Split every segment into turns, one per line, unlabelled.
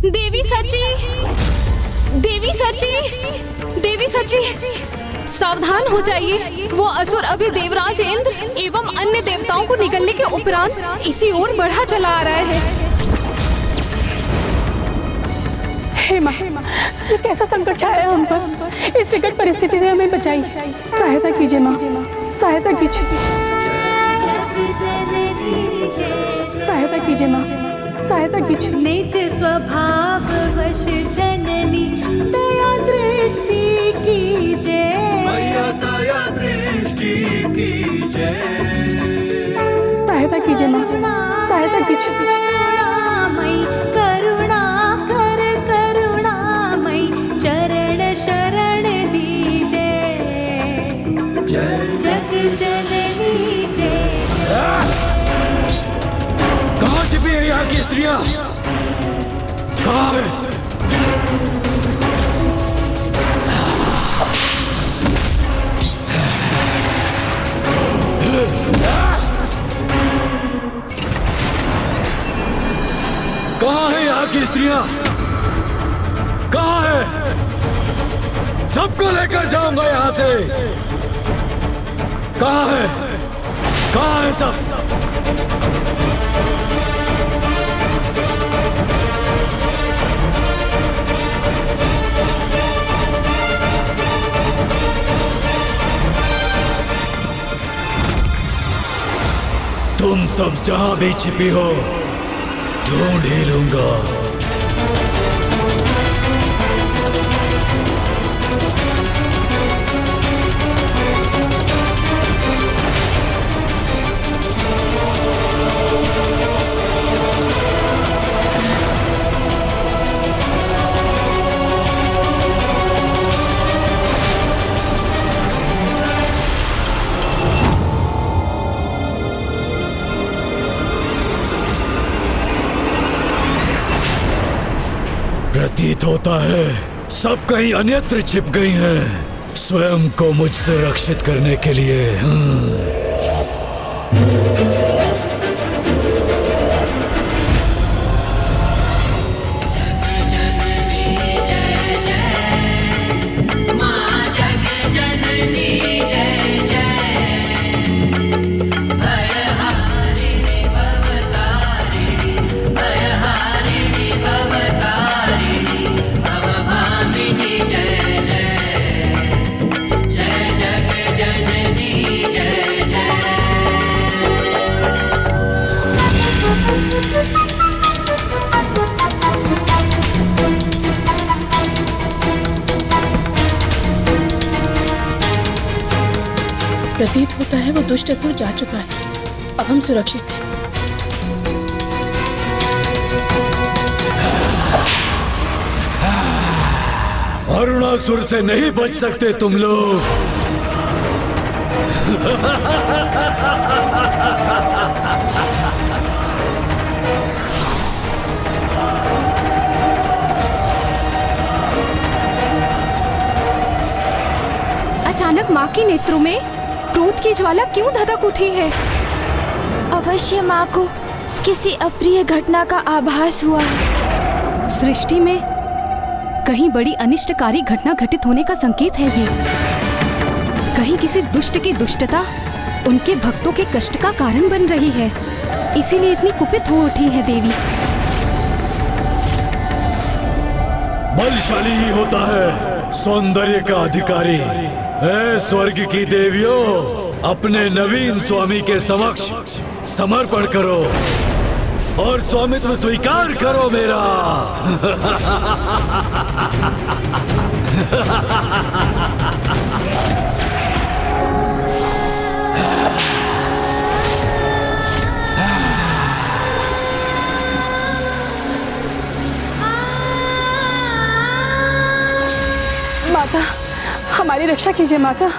देवी सची, देवी सची, देवी सची, सावधान हो जाइए। वो असुर अभी देवराज इंद्र एवं अन्य देवताओं को निगलने के उपरांत इसी ओर बढ़ा चला आ रहा है।
हे माँ, ये कैसा संकट छाया है हम पर। इस विकट परिस्थिति से हमें बचाइए। सहायता कीजिए माँ, सहायता कीजिए, सहायता कीजिए माँ, सहायता कीजिए।
निज स्वभाव वश जननी दया दृष्टि कीजिए,
मैया दया दृष्टि कीजिए।
सहायता कीजिए माँ, सहायता कीजिए।
करुणामयी करुणा कर करुणामयी चरण शरण दीजिए, जग जननी जय।
कहाँ छिपी है यहाँ की स्त्रियाँ? कहाँ है? कहाँ है यहाँ की स्त्रियाँ? कहाँ है? सबको लेकर जाऊंगा यहाँ से। कहाँ है? कहाँ है सब? तुम सब जहां भी छिपी हो ढूंढ ही लूंगा। प्रतीत होता है सब कहीं अन्यत्र छिप गई हैं, स्वयं को मुझसे रक्षित करने के लिए।
प्रतीत होता है वो दुष्ट असुर जा चुका है। अब हम सुरक्षित हैं।
अरुणासुर से नहीं बच सकते तुम लोग।
अचानक माँ के नेत्रों में क्रोध की ज्वाला क्यों धधक उठी है?
अवश्य माँ को किसी अप्रिय घटना का आभास हुआ है।
सृष्टि में कहीं बड़ी अनिष्टकारी घटना घटित होने का संकेत है ये। कहीं किसी दुष्ट की दुष्टता उनके भक्तों के कष्ट का कारण बन रही है, इसीलिए इतनी कुपित हो उठी है देवी।
बलशाली ही होता है सौंदर्य का अधिकारी। ऐ स्वर्ग की देवियों, अपने नवीन स्वामी के समक्ष समर्पण करो और स्वामित्व स्वीकार करो मेरा।
माता, हमारी रक्षा कीजिए माता।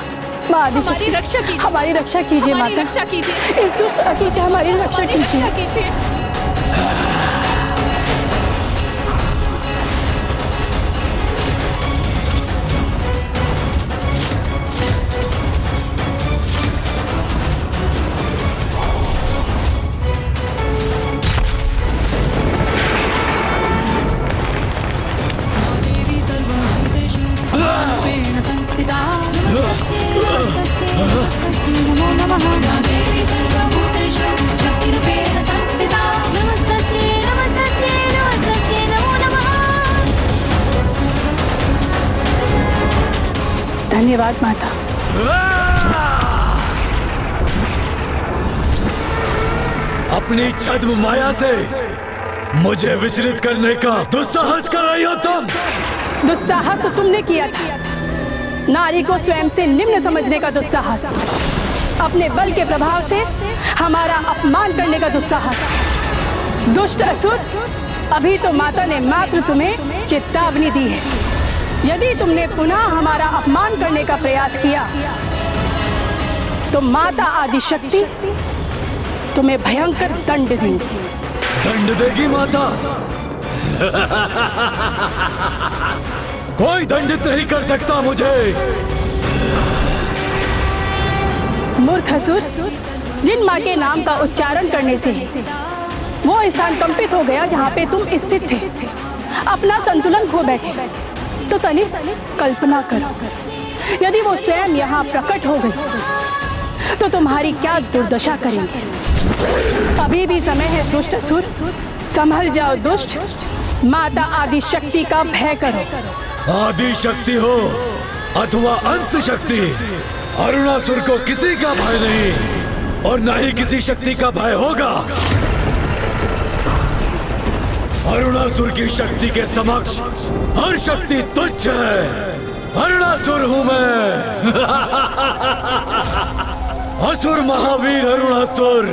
माँ आदिशक्ति,
हमारी रक्षा कीजिए,
हमारी रक्षा कीजिए
हमारी
माता।
रक्षा कीजिए,
इस दुष्ट असुर से हमारी रक्षा कीजिए।
कीजिए।
धन्यवाद माता।
अपनी छद्म माया से मुझे विचलित करने का दुस्साहस कर रही हो तुम।
दुस्साहस तो तुमने किया था, नारी को स्वयं से निम्न समझने का दुस्साहस, अपने बल के प्रभाव से हमारा अपमान करने का दुस्साहस। दुष्ट असुर, अभी तो माता ने मात्र तुम्हें चेतावनी दी है। यदि तुमने पुनः हमारा अपमान करने का प्रयास किया तो माता आदिशक्ति तुम्हें भयंकर दंड देंगी।
दंड देगी माता? कोई दंडित नहीं कर सकता मुझे।
मूर्ख असुर, जिन माँ के नाम का उच्चारण करने से वो स्थान कंपित हो गया जहाँ पे तुम स्थित थे, अपना संतुलन खो बैठे, तो तनिक कल्पना करो, यदि वो स्वयं यहाँ प्रकट हो गई तो तुम्हारी क्या दुर्दशा करेंगे। अभी भी समय है दुष्ट असुर, संभल जाओ दुष्ट, माता आदिशक्ति का भय करो।
आदि शक्ति हो अथवा अंत शक्ति, अरुणासुर को किसी का भय नहीं और न ही किसी शक्ति का भय होगा। अरुणासुर की शक्ति के समक्ष हर शक्ति तुच्छ है। अरुणासुर हूं मैं। असुर महावीर अरुणासुर।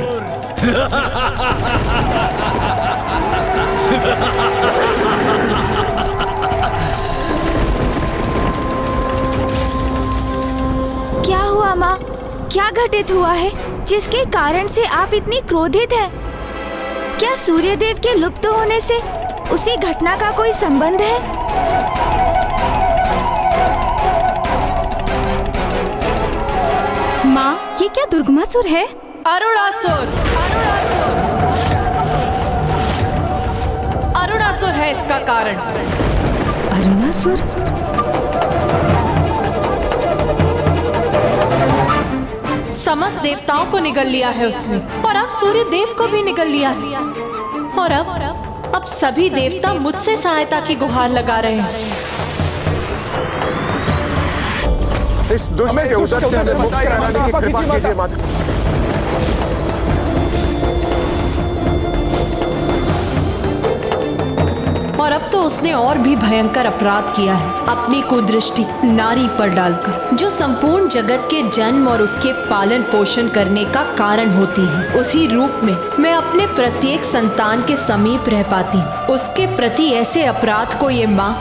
क्या हुआ माँ? क्या घटित हुआ है जिसके कारण से आप इतनी क्रोधित हैं? क्या सूर्यदेव के लुप्त होने से उसी घटना का कोई संबंध है?
माँ, ये क्या दुर्गमासुर है?
अरुणासुर, अरुणासुर है इसका कारण।
अरुणासुर?
समस्त देवताओं को निगल लिया है उसने, और अब सूर्य देव को भी निगल लिया है। और अब सभी देवता मुझसे सहायता की गुहार लगा रहे हैं।
इस दुष्ट के उदर से हमें मुक्त कराने की कृपा कीजिए माता।
और अब तो उसने और भी भयंकर अपराध किया है, अपनी कुदृष्टि नारी पर डालकर, जो संपूर्ण जगत के जन्म और उसके पालन पोषण करने का कारण होती है। उसी रूप में मैं अपने प्रत्येक संतान के समीप रह पाती हूँ। उसके प्रति ऐसे अपराध को ये माँ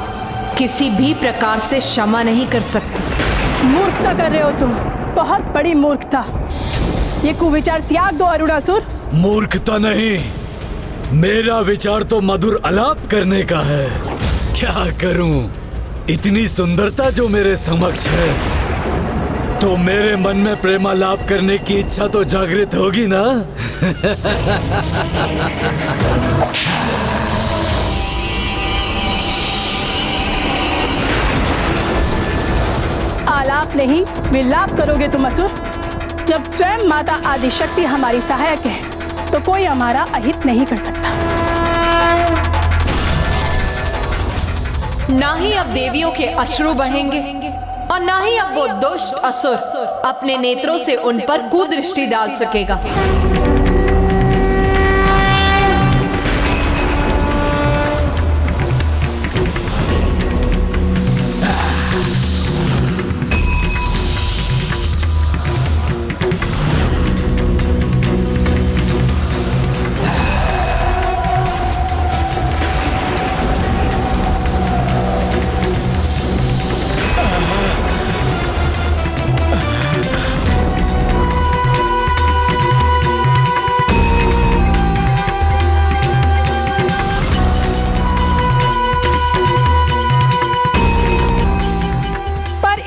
किसी भी प्रकार से क्षमा नहीं कर सकती।
मूर्खता कर रहे हो तुम, बहुत बड़ी मूर्खता। ये कुविचार त्याग दो अरुणासुर।
मूर्खता नहीं, मेरा विचार तो मधुर आलाप करने का है। क्या करूं, इतनी सुंदरता जो मेरे समक्ष है, तो मेरे मन में प्रेमालाप करने की इच्छा तो जागृत होगी ना।
आलाप नहीं, विलाप करोगे तुम असुर। जब स्वयं माता आदिशक्ति हमारी सहायक है तो कोई हमारा अहित नहीं कर सकता।
ना ही अब देवियों के अश्रु बहेंगे और ना ही अब वो दुष्ट असुर अपने नेत्रों से उन पर कुदृष्टि डाल सकेगा।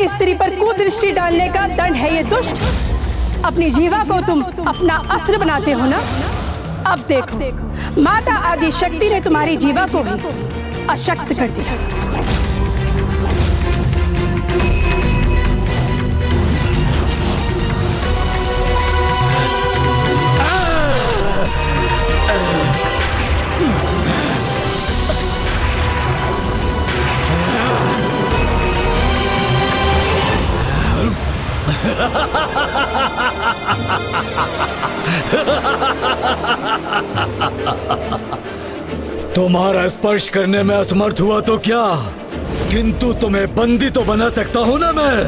स्त्री पर कुदृष्टि डालने का दंड है ये दुष्ट। अपनी जीवा को तुम अपना अस्त्र बनाते हो ना। अब देखो, माता आदिशक्ति ने तुम्हारी जीवा को भी अशक्त कर दिया।
तुम्हारा स्पर्श करने में असमर्थ हुआ तो क्या, किंतु तुम्हें बंदी तो बना सकता हूं ना मैं।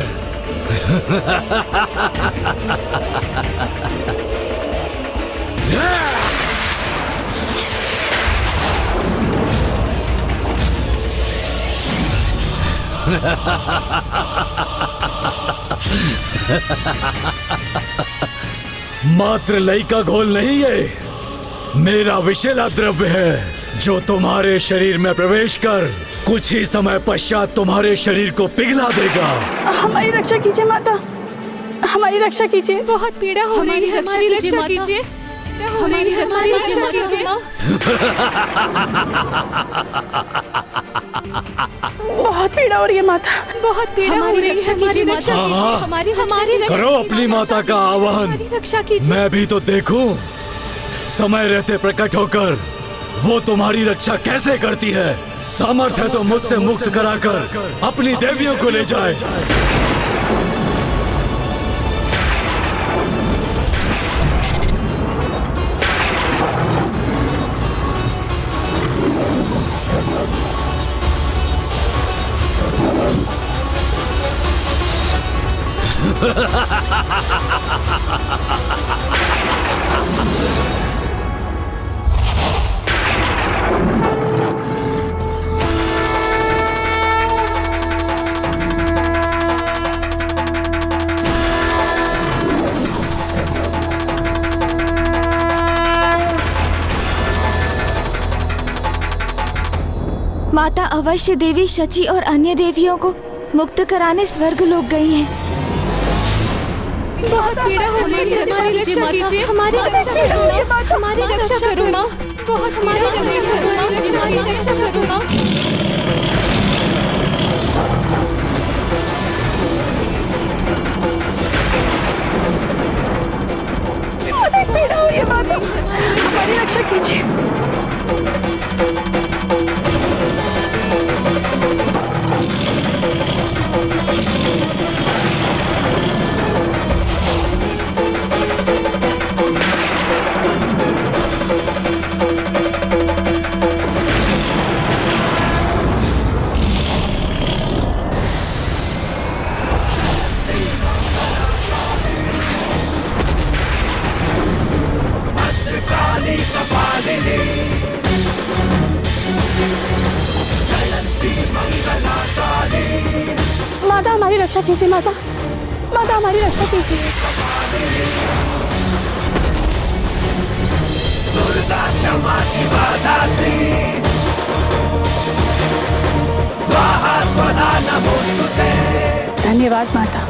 मात्र लई का घोल नहीं है, मेरा विषैला द्रव्य है जो तुम्हारे शरीर में प्रवेश कर कुछ ही समय पश्चात तुम्हारे शरीर को पिघला देगा।
हमारी रक्षा कीजिए माता, हमारी रक्षा कीजिए।
बहुत पीड़ा हो रही है, हमारी रक्षा कीजिए, हमारी रक्षा कीजिए।
बहुत पीड़ा हो रही है माता,
बहुत पीड़ा हो रही है, हमारी रक्षा कीजिए, हमारी
करो अपनी माता का आवाहन।
रक्षा कीजिए।
मैं भी तो देखूं समय रहते प्रकट होकर वो तुम्हारी रक्षा कैसे करती है। सामर्थ्य तो मुझसे मुक्त कराकर अपनी देवियों को ले जाए।
माता अवश्य देवी शची और अन्य देवियों को मुक्त कराने स्वर्ग लोक गई हैं।
बहुत पीड़ा हो रही है, हमारी रक्षा कीजिए, हमारी रक्षा करो, हमारी रक्षा करो माँ। बहुत हमारी रक्षा करो, हमारी रक्षा करो माँ।
पीड़ा हो रही है माता, हमारी रक्षा कीजिए। माता हमारी रक्षा कीजिए, माता, माता हमारी रक्षा कीजिए। धन्यवाद माता।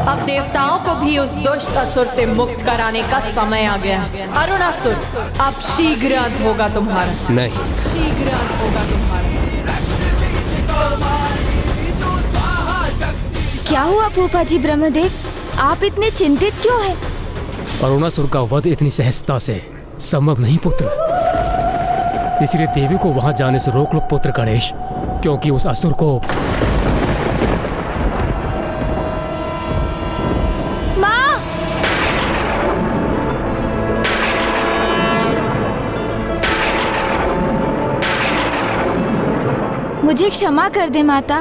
अब देवताओं को भी उस दुष्ट असुर से मुक्त कराने का समय आ गया। अरुणासुर, अब शीघ्र अंत होगा तुम्हारा।
नहीं,
शीघ्र अंत होगा तुम्हारा।
क्या हुआ फूफा जी ब्रह्मदेव, आप इतने चिंतित क्यों हैं?
अरुणासुर का वध इतनी सहजता से संभव नहीं पुत्र, इसलिए देवी को वहां जाने से रोक लो पुत्र गणेश, क्योंकि उस असुर को
मुझे क्षमा कर दे माता,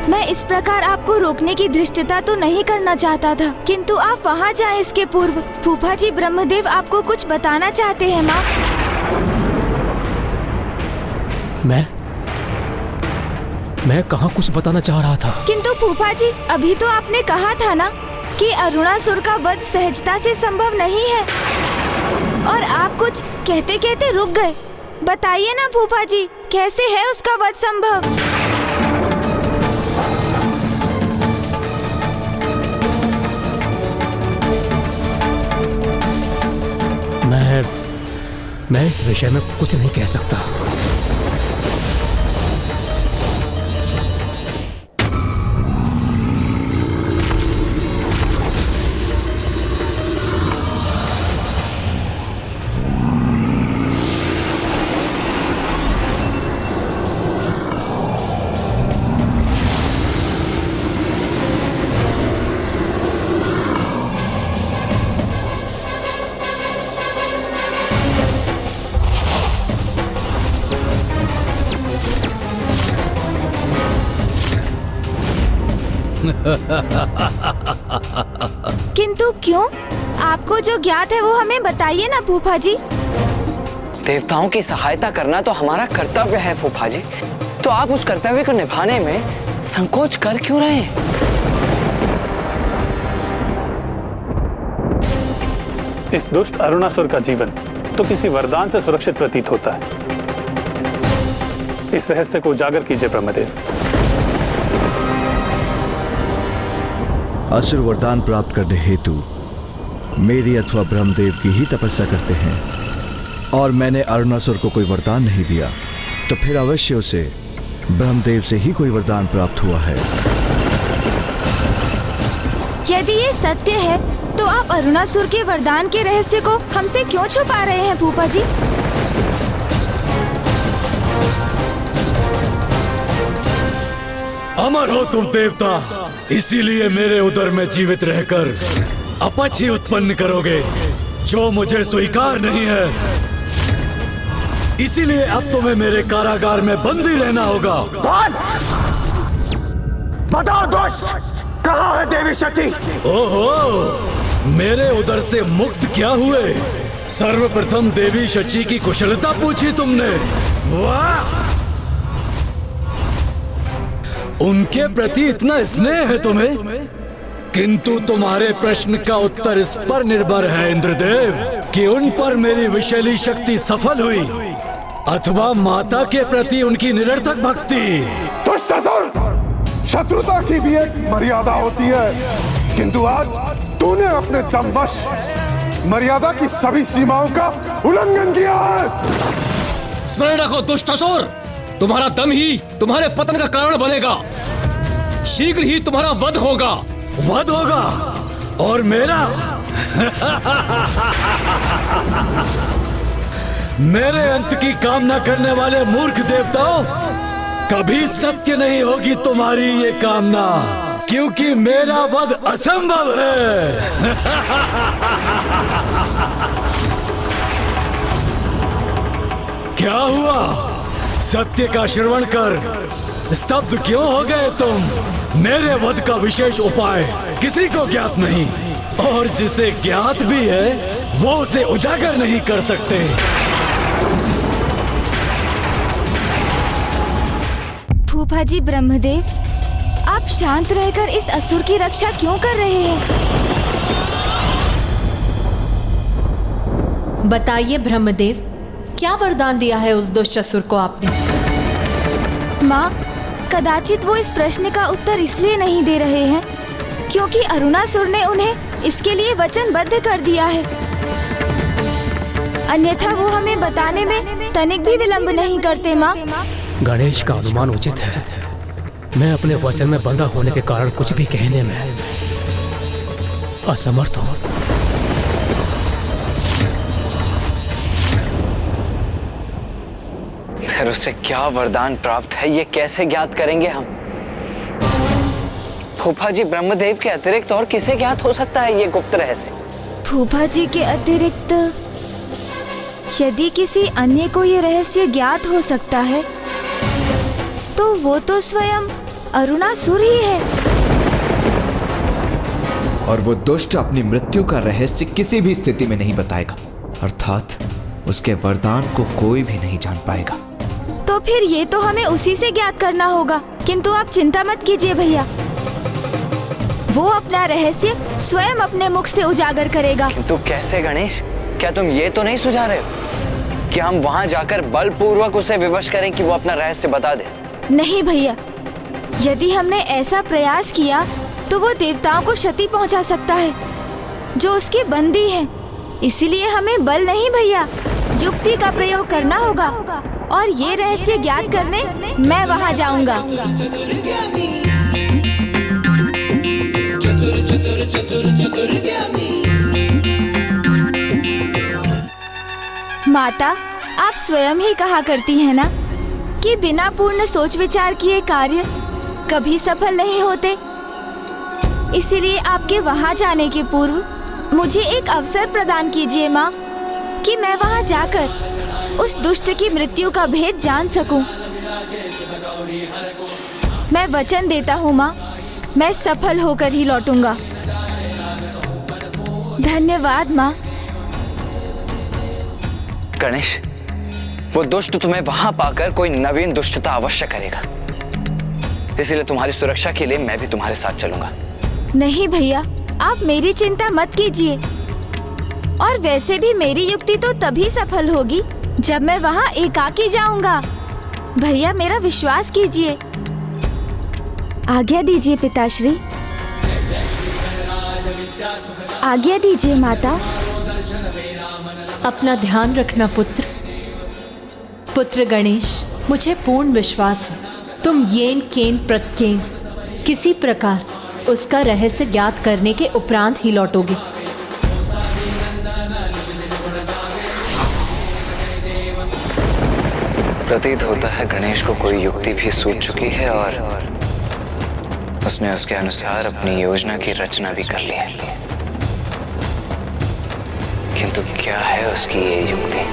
मैं इस प्रकार आपको रोकने की धृष्टता तो नहीं करना चाहता था, किंतु आप वहाँ जाएं इसके पूर्व। फूफा जी ब्रह्मदेव आपको कुछ बताना चाहते हैं माँ।
मैं कहाँ कुछ बताना चाह रहा था।
किंतु फूफा जी, अभी तो आपने कहा था ना कि अरुणासुर का वध सहजता से संभव नहीं है, और आप कुछ कहते कहते रुक गए। बताइए ना फूफा जी, कैसे है उसका वध संभव?
मैं इस विषय में कुछ नहीं कह सकता।
किंतु क्यों? आपको जो ज्ञात है वो हमें बताइए ना फूफा जी।
देवताओं की सहायता करना तो हमारा कर्तव्य है फूफा जी, तो आप उस कर्तव्य को निभाने में संकोच कर क्यों रहे हैं?
इस दुष्ट अरुणासुर का जीवन तो किसी वरदान से सुरक्षित प्रतीत होता है। इस रहस्य को उजागर कीजिए ब्रह्मदेव।
असुर वरदान प्राप्त करने हेतु मेरी अथवा ब्रह्मदेव की ही तपस्या करते हैं, और मैंने अरुणासुर को कोई वरदान नहीं दिया, तो फिर अवश्य उसे ब्रह्मदेव से ही कोई वरदान प्राप्त हुआ है।
यदि ये सत्य है तो आप अरुणासुर के वरदान के रहस्य को हमसे क्यों छुपा रहे हैं फूफा जी?
अमर हो तुम देवता, इसीलिए मेरे उदर में जीवित रहकर अपच ही उत्पन्न करोगे जो मुझे स्वीकार नहीं है। इसीलिए अब तुम्हें मेरे कारागार में बंदी रहना होगा।
बताओ दोस्त, कहाँ है देवी शची?
ओहो, मेरे उदर से मुक्त क्या हुए? सर्वप्रथम देवी शची की कुशलता पूछी तुमने। वाह! उनके प्रति इतना स्नेह है तुम्हें, किंतु तुम्हारे प्रश्न का उत्तर इस पर निर्भर है इंद्रदेव कि उन पर मेरी विषैली शक्ति सफल हुई अथवा माता के प्रति उनकी निरर्थक भक्ति।
दुष्ट असुर, शत्रुता की भी एक मर्यादा होती है, किंतु आज तूने अपने दमवश मर्यादा की सभी सीमाओं का उल्लंघन किया है।
स्मरण रखो दुष्ट असुर, तुम्हारा दम ही तुम्हारे पतन का कारण बनेगा। शीघ्र ही तुम्हारा वध होगा।
वध होगा? और मेरा? मेरे अंत की कामना करने वाले मूर्ख देवताओं, कभी सत्य नहीं होगी तुम्हारी ये कामना, क्योंकि मेरा वध असंभव है। क्या हुआ? सत्य का श्रवण कर स्तब्ध क्यों हो गए तुम? मेरे वध का विशेष उपाय किसी को ज्ञात नहीं, और जिसे ज्ञात भी है वो उसे उजागर नहीं कर सकते।
फूफा जी ब्रह्मदेव, आप शांत रहकर इस असुर की रक्षा क्यों कर रहे हैं?
बताइए ब्रह्मदेव, क्या वरदान दिया है उस दुष्ट असुर को आपने?
माँ, कदाचित वो इस प्रश्न का उत्तर इसलिए नहीं दे रहे हैं क्योंकि अरुणासुर ने उन्हें इसके लिए वचनबद्ध कर दिया है, अन्यथा वो हमें बताने में तनिक भी विलंब नहीं करते। माँ,
गणेश का अनुमान उचित है। मैं अपने वचन में बंधा होने के कारण कुछ भी कहने में असमर्थ हूँ।
फिर उसे क्या वरदान प्राप्त है, ये कैसे ज्ञात करेंगे हम? फूफा जी ब्रह्मदेव के अतिरिक्त और किसे ज्ञात हो सकता है ये गुप्त रहस्य?
फूफा जी के अतिरिक्त यदि किसी अन्य को ये रहस्य ज्ञात हो सकता है तो वो तो स्वयं अरुणासुर ही है।
और वो दुष्ट अपनी मृत्यु का रहस्य किसी भी स्थिति में नहीं बताएगा, अर्थात उसके वरदान को कोई भी नहीं जान पाएगा।
तो फिर ये तो हमें उसी से ज्ञात करना होगा, किंतु आप चिंता मत कीजिए भैया, वो अपना रहस्य स्वयं अपने मुख से उजागर करेगा।
किंतु कैसे गणेश? क्या तुम ये तो नहीं सुझा रहे हो कि हम वहां जाकर बलपूर्वक उसे विवश करें कि वो अपना रहस्य बता दे?
नहीं भैया, यदि हमने ऐसा प्रयास किया तो वो देवताओं को क्षति पहुंचा सकता है जो उसके बंदी हैं। इसीलिए हमें बल नहीं भैया, युक्ति का प्रयोग करना होगा, और ये रहस्य ज्ञात करने मैं वहां जाऊंगा। माता, आप स्वयं ही कहा करती हैं ना कि बिना पूर्ण सोच विचार किए कार्य कभी सफल नहीं होते। इसीलिए आपके वहां जाने के पूर्व मुझे एक अवसर प्रदान कीजिए माँ, कि मैं वहां जाकर उस दुष्ट की मृत्यु का भेद जान सकूं। मैं वचन देता हूँ माँ मैं सफल होकर ही लौटूंगा। धन्यवाद माँ।
गणेश, वो दुष्ट तुम्हें वहां पाकर कोई नवीन दुष्टता अवश्य करेगा, इसीलिए तुम्हारी सुरक्षा के लिए मैं भी तुम्हारे साथ चलूंगा।
नहीं भैया, आप मेरी चिंता मत कीजिए। और वैसे भी मेरी युक्ति तो तभी सफल होगी जब मैं वहाँ एकाकी जाऊंगा। भैया मेरा विश्वास कीजिए। आज्ञा दीजिए पिताश्री। आज्ञा दीजिए माता।
अपना ध्यान रखना पुत्र। पुत्र गणेश, मुझे पूर्ण विश्वास है तुम येन केन प्रत्येन किसी प्रकार उसका रहस्य ज्ञात करने के उपरांत ही लौटोगे।
प्रतीत होता है गणेश को कोई युक्ति भी सूझ चुकी है और उसने उसके अनुसार अपनी योजना की रचना भी कर ली है। किंतु क्या है उसकी ये युक्ति?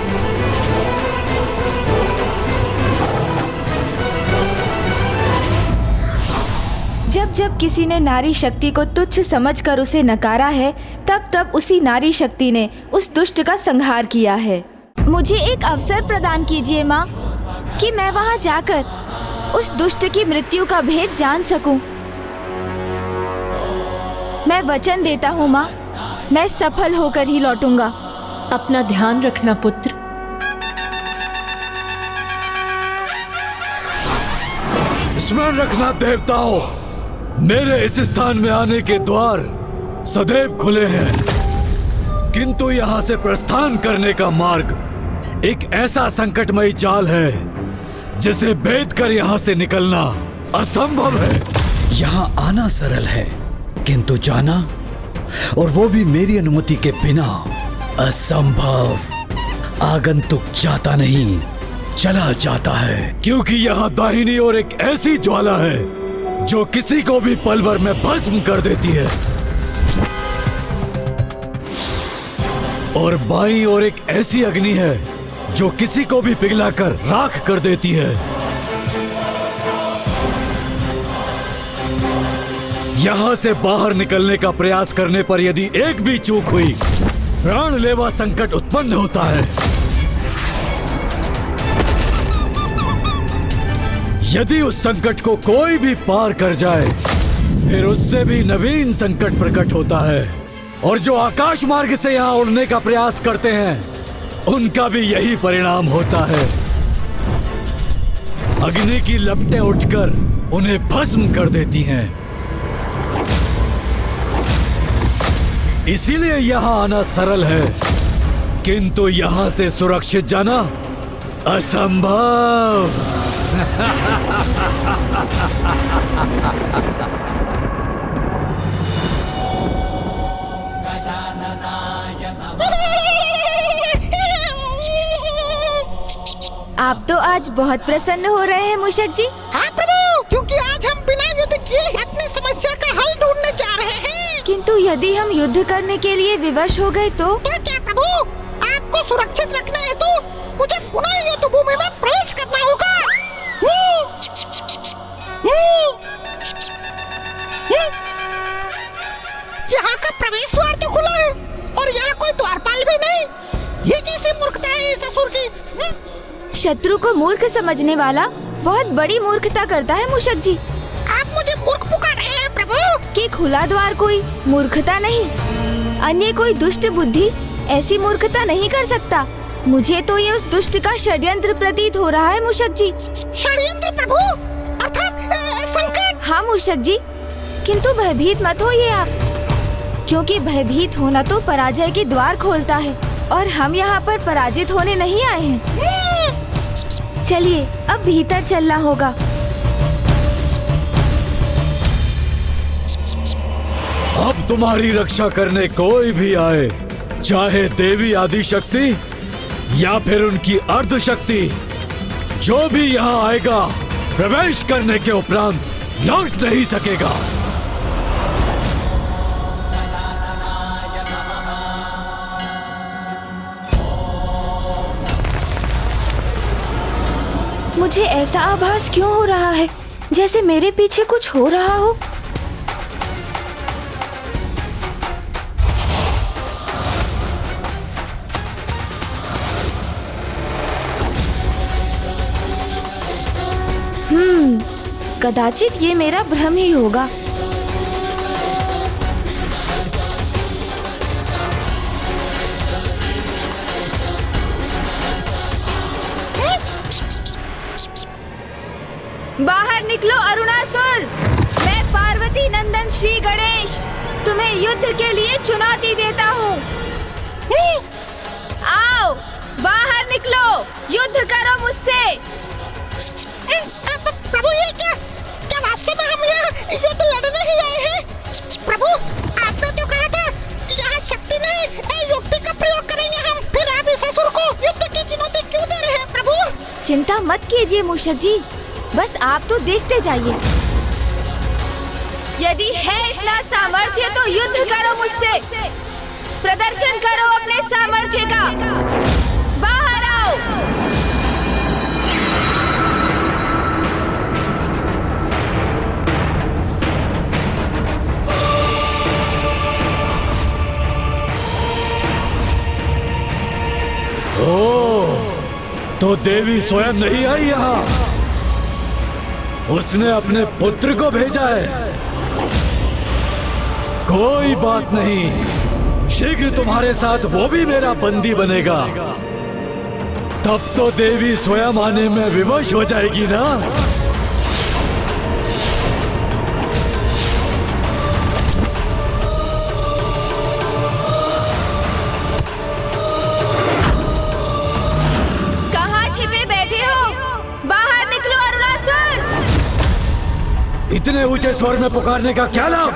जब जब किसी ने नारी शक्ति को तुच्छ समझकर उसे नकारा है, तब तब उसी नारी शक्ति ने उस दुष्ट का संहार किया है। मुझे एक अवसर प्रदान कीजिए माँ, कि मैं वहाँ जाकर उस दुष्ट की मृत्यु का भेद जान सकूं। मैं वचन देता हूँ माँ, मैं सफल होकर ही लौटूंगा।
अपना ध्यान रखना पुत्र।
स्मरण रखना देवताओं, मेरे इस स्थान में आने के द्वार सदैव खुले हैं, किंतु यहाँ से प्रस्थान करने का मार्ग एक ऐसा संकटमयी जाल है जिसे भेद कर यहाँ से निकलना असंभव है।
यहाँ आना सरल है, किंतु जाना, और वो भी मेरी अनुमति के बिना, असंभव। आगंतुक जाता नहीं, चला जाता है।
क्योंकि यहाँ दाहिनी ओर एक ऐसी ज्वाला है जो किसी को भी पल भर में भस्म कर देती है, और बाईं ओर एक ऐसी अग्नि है जो किसी को भी पिघलाकर राख कर देती है। यहाँ से बाहर निकलने का प्रयास करने पर यदि एक भी चूक हुई, प्राणलेवा संकट उत्पन्न होता है। यदि उस संकट को कोई भी पार कर जाए, फिर उससे भी नवीन संकट प्रकट होता है, और जो आकाश मार्ग से यहाँ उड़ने का प्रयास करते हैं उनका भी यही परिणाम होता है। अग्नि की लपटें उठकर उन्हें भस्म कर देती हैं। इसीलिए यहाँ आना सरल है, किंतु यहाँ से सुरक्षित जाना असंभव।
आप तो आज बहुत प्रसन्न हो रहे हैं मूषक जी।
हाँ प्रभु, क्योंकि आज हम बिना युद्ध किए अपनी समस्या का हल ढूंढने जा रहे हैं।
किंतु यदि हम युद्ध करने के लिए विवश हो गए तो
क्या प्रभु, आपको सुरक्षित रखने हेतु मुझे पुनः युद्ध भूमि में प्रवेश करना होगा। यहाँ का प्रवेश द्वार तो खुला है और यहाँ कोई द्वारपाल भी नहीं। ये कैसी मूर्खता है इस असुर की?
शत्रु को मूर्ख समझने वाला बहुत बड़ी मूर्खता करता है मूषक जी।
आप मुझे मूर्ख पुकार रहे हैं प्रभु?
कि खुला द्वार कोई मूर्खता नहीं, अन्य कोई दुष्ट बुद्धि ऐसी मूर्खता नहीं कर सकता। मुझे तो ये उस दुष्ट का षड्यंत्र प्रतीत हो रहा है मूषक जी।
षड्यंत्र प्रभु, अर्थात संकट।
हाँ मूषक जी, किंतु भयभीत मत होइए आप, क्योंकि भयभीत होना तो पराजय के द्वार खोलता है, और हम यहाँ पर पराजित होने नहीं आए हैं। चलिए अब भीतर चलना होगा।
अब तुम्हारी रक्षा करने कोई भी आए, चाहे देवी आदि शक्ति या फिर उनकी अर्ध शक्ति, जो भी यहाँ आएगा प्रवेश करने के उपरांत लौट नहीं सकेगा।
मुझे ऐसा आभास क्यों हो रहा है जैसे मेरे पीछे कुछ हो रहा हो? कदाचित ये मेरा भ्रम ही होगा। बाहर निकलो अरुणासुर। मैं पार्वती नंदन श्री गणेश तुम्हें युद्ध के लिए चुनौती देता हूँ। आओ बाहर निकलो, युद्ध करो मुझसे।
प्रभु ये क्या वास्तव में हम यहाँ युद्ध लड़ने ही आए हैं? प्रभु आपने तो कहा था यहाँ शक्ति नहीं युक्ति का प्रयोग करेंगे हम, फिर आप इस असुर को युद्ध की चुनौती क्यों दे रहे हैं प्रभु?
चिंता मत कीजिए मूषक जी, बस आप तो देखते जाइए। यदि है इतना सामर्थ्य तो युद्ध करो मुझसे, प्रदर्शन करो अपने सामर्थ्य का। बाहर आओ।
तो देवी स्वयं नहीं आई यहाँ, उसने अपने पुत्र को भेजा है। कोई बात नहीं, शीघ्र तुम्हारे साथ वो भी मेरा बंदी बनेगा। तब तो देवी स्वयं आने में विवश हो जाएगी ना। इतने ऊंचे स्वर में पुकारने का क्या लाभ?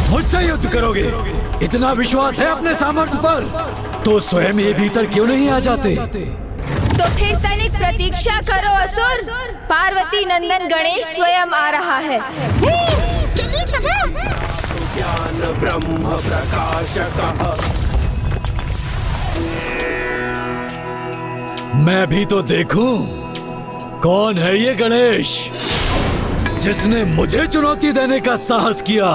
मुझसे युद्ध करोगे? इतना विश्वास है अपने सामर्थ्य पर तो स्वयं ये भीतर क्यों नहीं आ जाते?
तो फिर तनिक प्रतीक्षा करो असुर, पार्वती नंदन गणेश स्वयं आ रहा है।
ज्ञान ब्रह्म प्रकाशकः।
मैं भी तो देखूं कौन है ये गणेश जिसने मुझे चुनौती देने का साहस किया।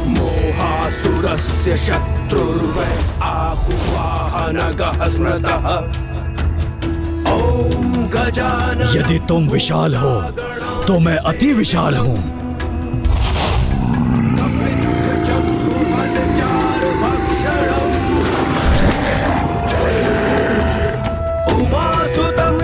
मोहासुरस्य शत्रुर्वै आहुवाहनगः स्मृतः। ओम गजानन।
यदि तुम विशाल हो तो मैं अति विशाल हूँ।
उमासुतं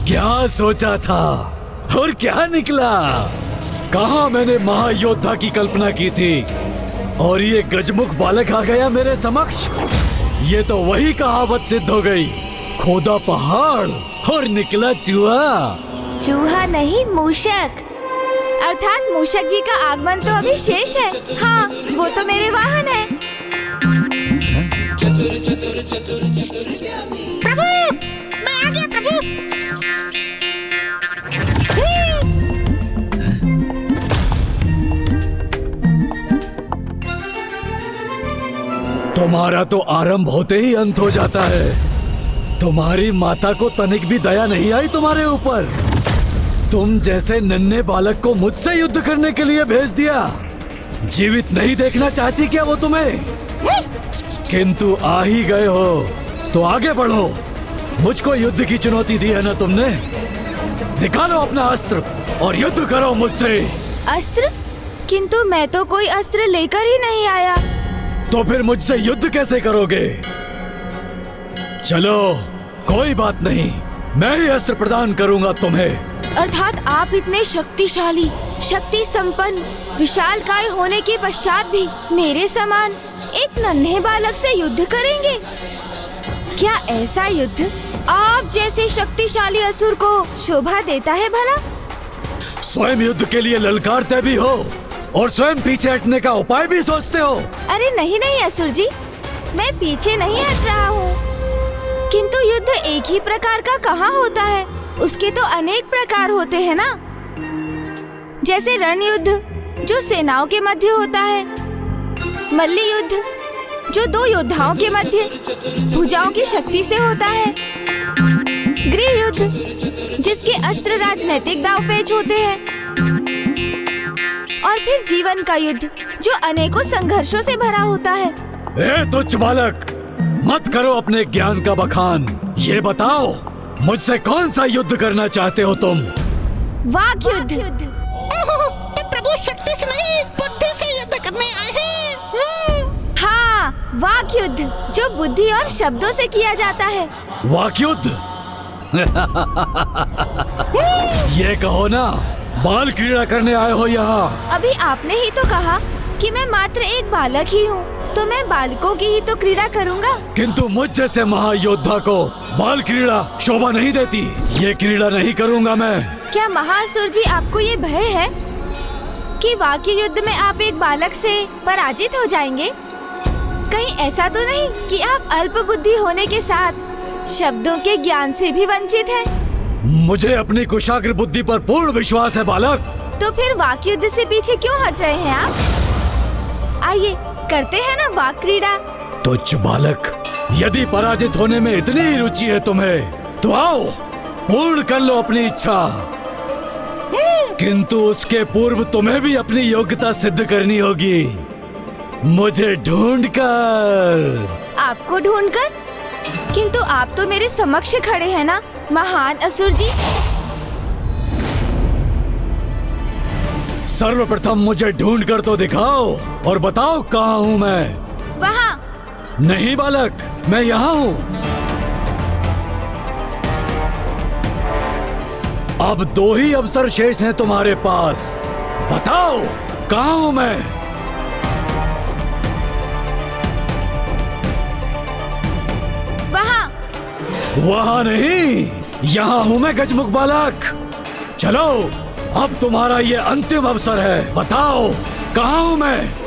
क्या सोचा था और क्या निकला? कहाँ मैंने महायोद्धा की कल्पना की थी और ये गजमुख बालक आ गया मेरे समक्ष। ये तो वही कहावत सिद्ध हो गई, खोदा पहाड़ और निकला चूहा।
चूहा नहीं, मूषक। अर्थात मूषक जी का आगमन तो अभी शेष है। हाँ, वो तो मेरे वाहन है।
प्रभु, मैं आ गया प्रभु।
तुम्हारा तो आरंभ होते ही अंत हो जाता है। तुम्हारी माता को तनिक भी दया नहीं आई तुम्हारे ऊपर। तुम जैसे नन्हे बालक को मुझसे युद्ध करने के लिए भेज दिया। जीवित नहीं देखना चाहती क्या वो तुम्हें? किंतु आ ही गए हो तो आगे बढ़ो। मुझको युद्ध की चुनौती दी है ना तुमने। निकालो अपना अस्त्र और युद्ध करो मुझसे।
अस्त्र? किंतु मैं तो कोई अस्त्र लेकर ही नहीं आया।
तो फिर मुझसे युद्ध कैसे करोगे? चलो कोई बात नहीं, मैं ही अस्त्र प्रदान करूंगा तुम्हें।
अर्थात आप इतने शक्तिशाली, शक्ति संपन्न, विशालकाय होने के पश्चात भी मेरे समान एक नन्हे बालक से युद्ध करेंगे? क्या ऐसा युद्ध आप जैसे शक्तिशाली असुर को शोभा देता है भला?
स्वयं युद्ध के लिए ललकारते भी हो और स्वयं पीछे हटने का उपाय भी सोचते हो।
अरे नहीं नहीं असुर जी, मैं पीछे नहीं हट रहा हूँ। किंतु युद्ध एक ही प्रकार का कहाँ होता है? उसके तो अनेक प्रकार होते हैं ना। जैसे रण युद्ध जो सेनाओं के मध्य होता है, मल्ल युद्ध जो दो योद्धाओं के मध्य भुजाओं की शक्ति से होता है, गृह युद्ध जिसके अस्त्र राजनीतिक दाव पेच होते हैं, और फिर जीवन का युद्ध जो अनेकों संघर्षों से भरा होता है।
ए तुच्छ बालक, मत करो अपने ज्ञान का बखान। ये बताओ, मुझसे कौन सा युद्ध करना चाहते हो तुम?
वाक युद्ध।
तो प्रभु शक्ति से नहीं बुद्धि से युद्ध करने आए हैं।
हाँ, वाक युद्ध जो बुद्धि और शब्दों से किया जाता है।
वाक युद्ध? ये कहो ना, बाल क्रीड़ा करने आए हो यहाँ?
अभी आपने ही तो कहा कि मैं मात्र एक बालक ही हूँ, तो मैं बालकों की ही तो क्रीड़ा करूँगा।
किंतु मुझ जैसे महायोद्धा को बाल क्रीड़ा शोभा नहीं देती। ये क्रीड़ा नहीं करूँगा मैं।
क्या महासुर जी, आपको ये भय है कि वाक्य युद्ध में आप एक बालक से पराजित हो जाएंगे? कहीं ऐसा तो नहीं कि आप अल्प बुद्धि होने के साथ शब्दों के ज्ञान से भी वंचित हैं?
मुझे अपनी कुशाग्र बुद्धि पर पूर्ण विश्वास है बालक।
तो फिर वाक्य युद्ध से पीछे क्यों हट रहे हैं आप? आइए करते हैं ना वाक क्रीड़ा।
तुच्छ बालक, यदि पराजित होने में इतनी ही रुचि है तुम्हें, तो आओ पूर्ण कर लो अपनी इच्छा। किंतु उसके पूर्व तुम्हें भी अपनी योग्यता सिद्ध करनी होगी, मुझे ढूंढकर।
आपको ढूंढकर? किंतु आप तो मेरे समक्ष खड़े हैं ना महान असुर जी।
सर्वप्रथम मुझे ढूंढकर तो दिखाओ और बताओ कहाँ हूँ मैं।
वहाँ।
नहीं बालक, मैं यहाँ हूँ। अब दो ही अवसर शेष हैं तुम्हारे पास, बताओ कहाँ हूँ मैं?
वहाँ।
वहाँ नहीं, यहाँ हूँ मैं गजमुख बालक। चलो, अब तुम्हारा ये अंतिम अवसर है, बताओ कहाँ हूँ मैं?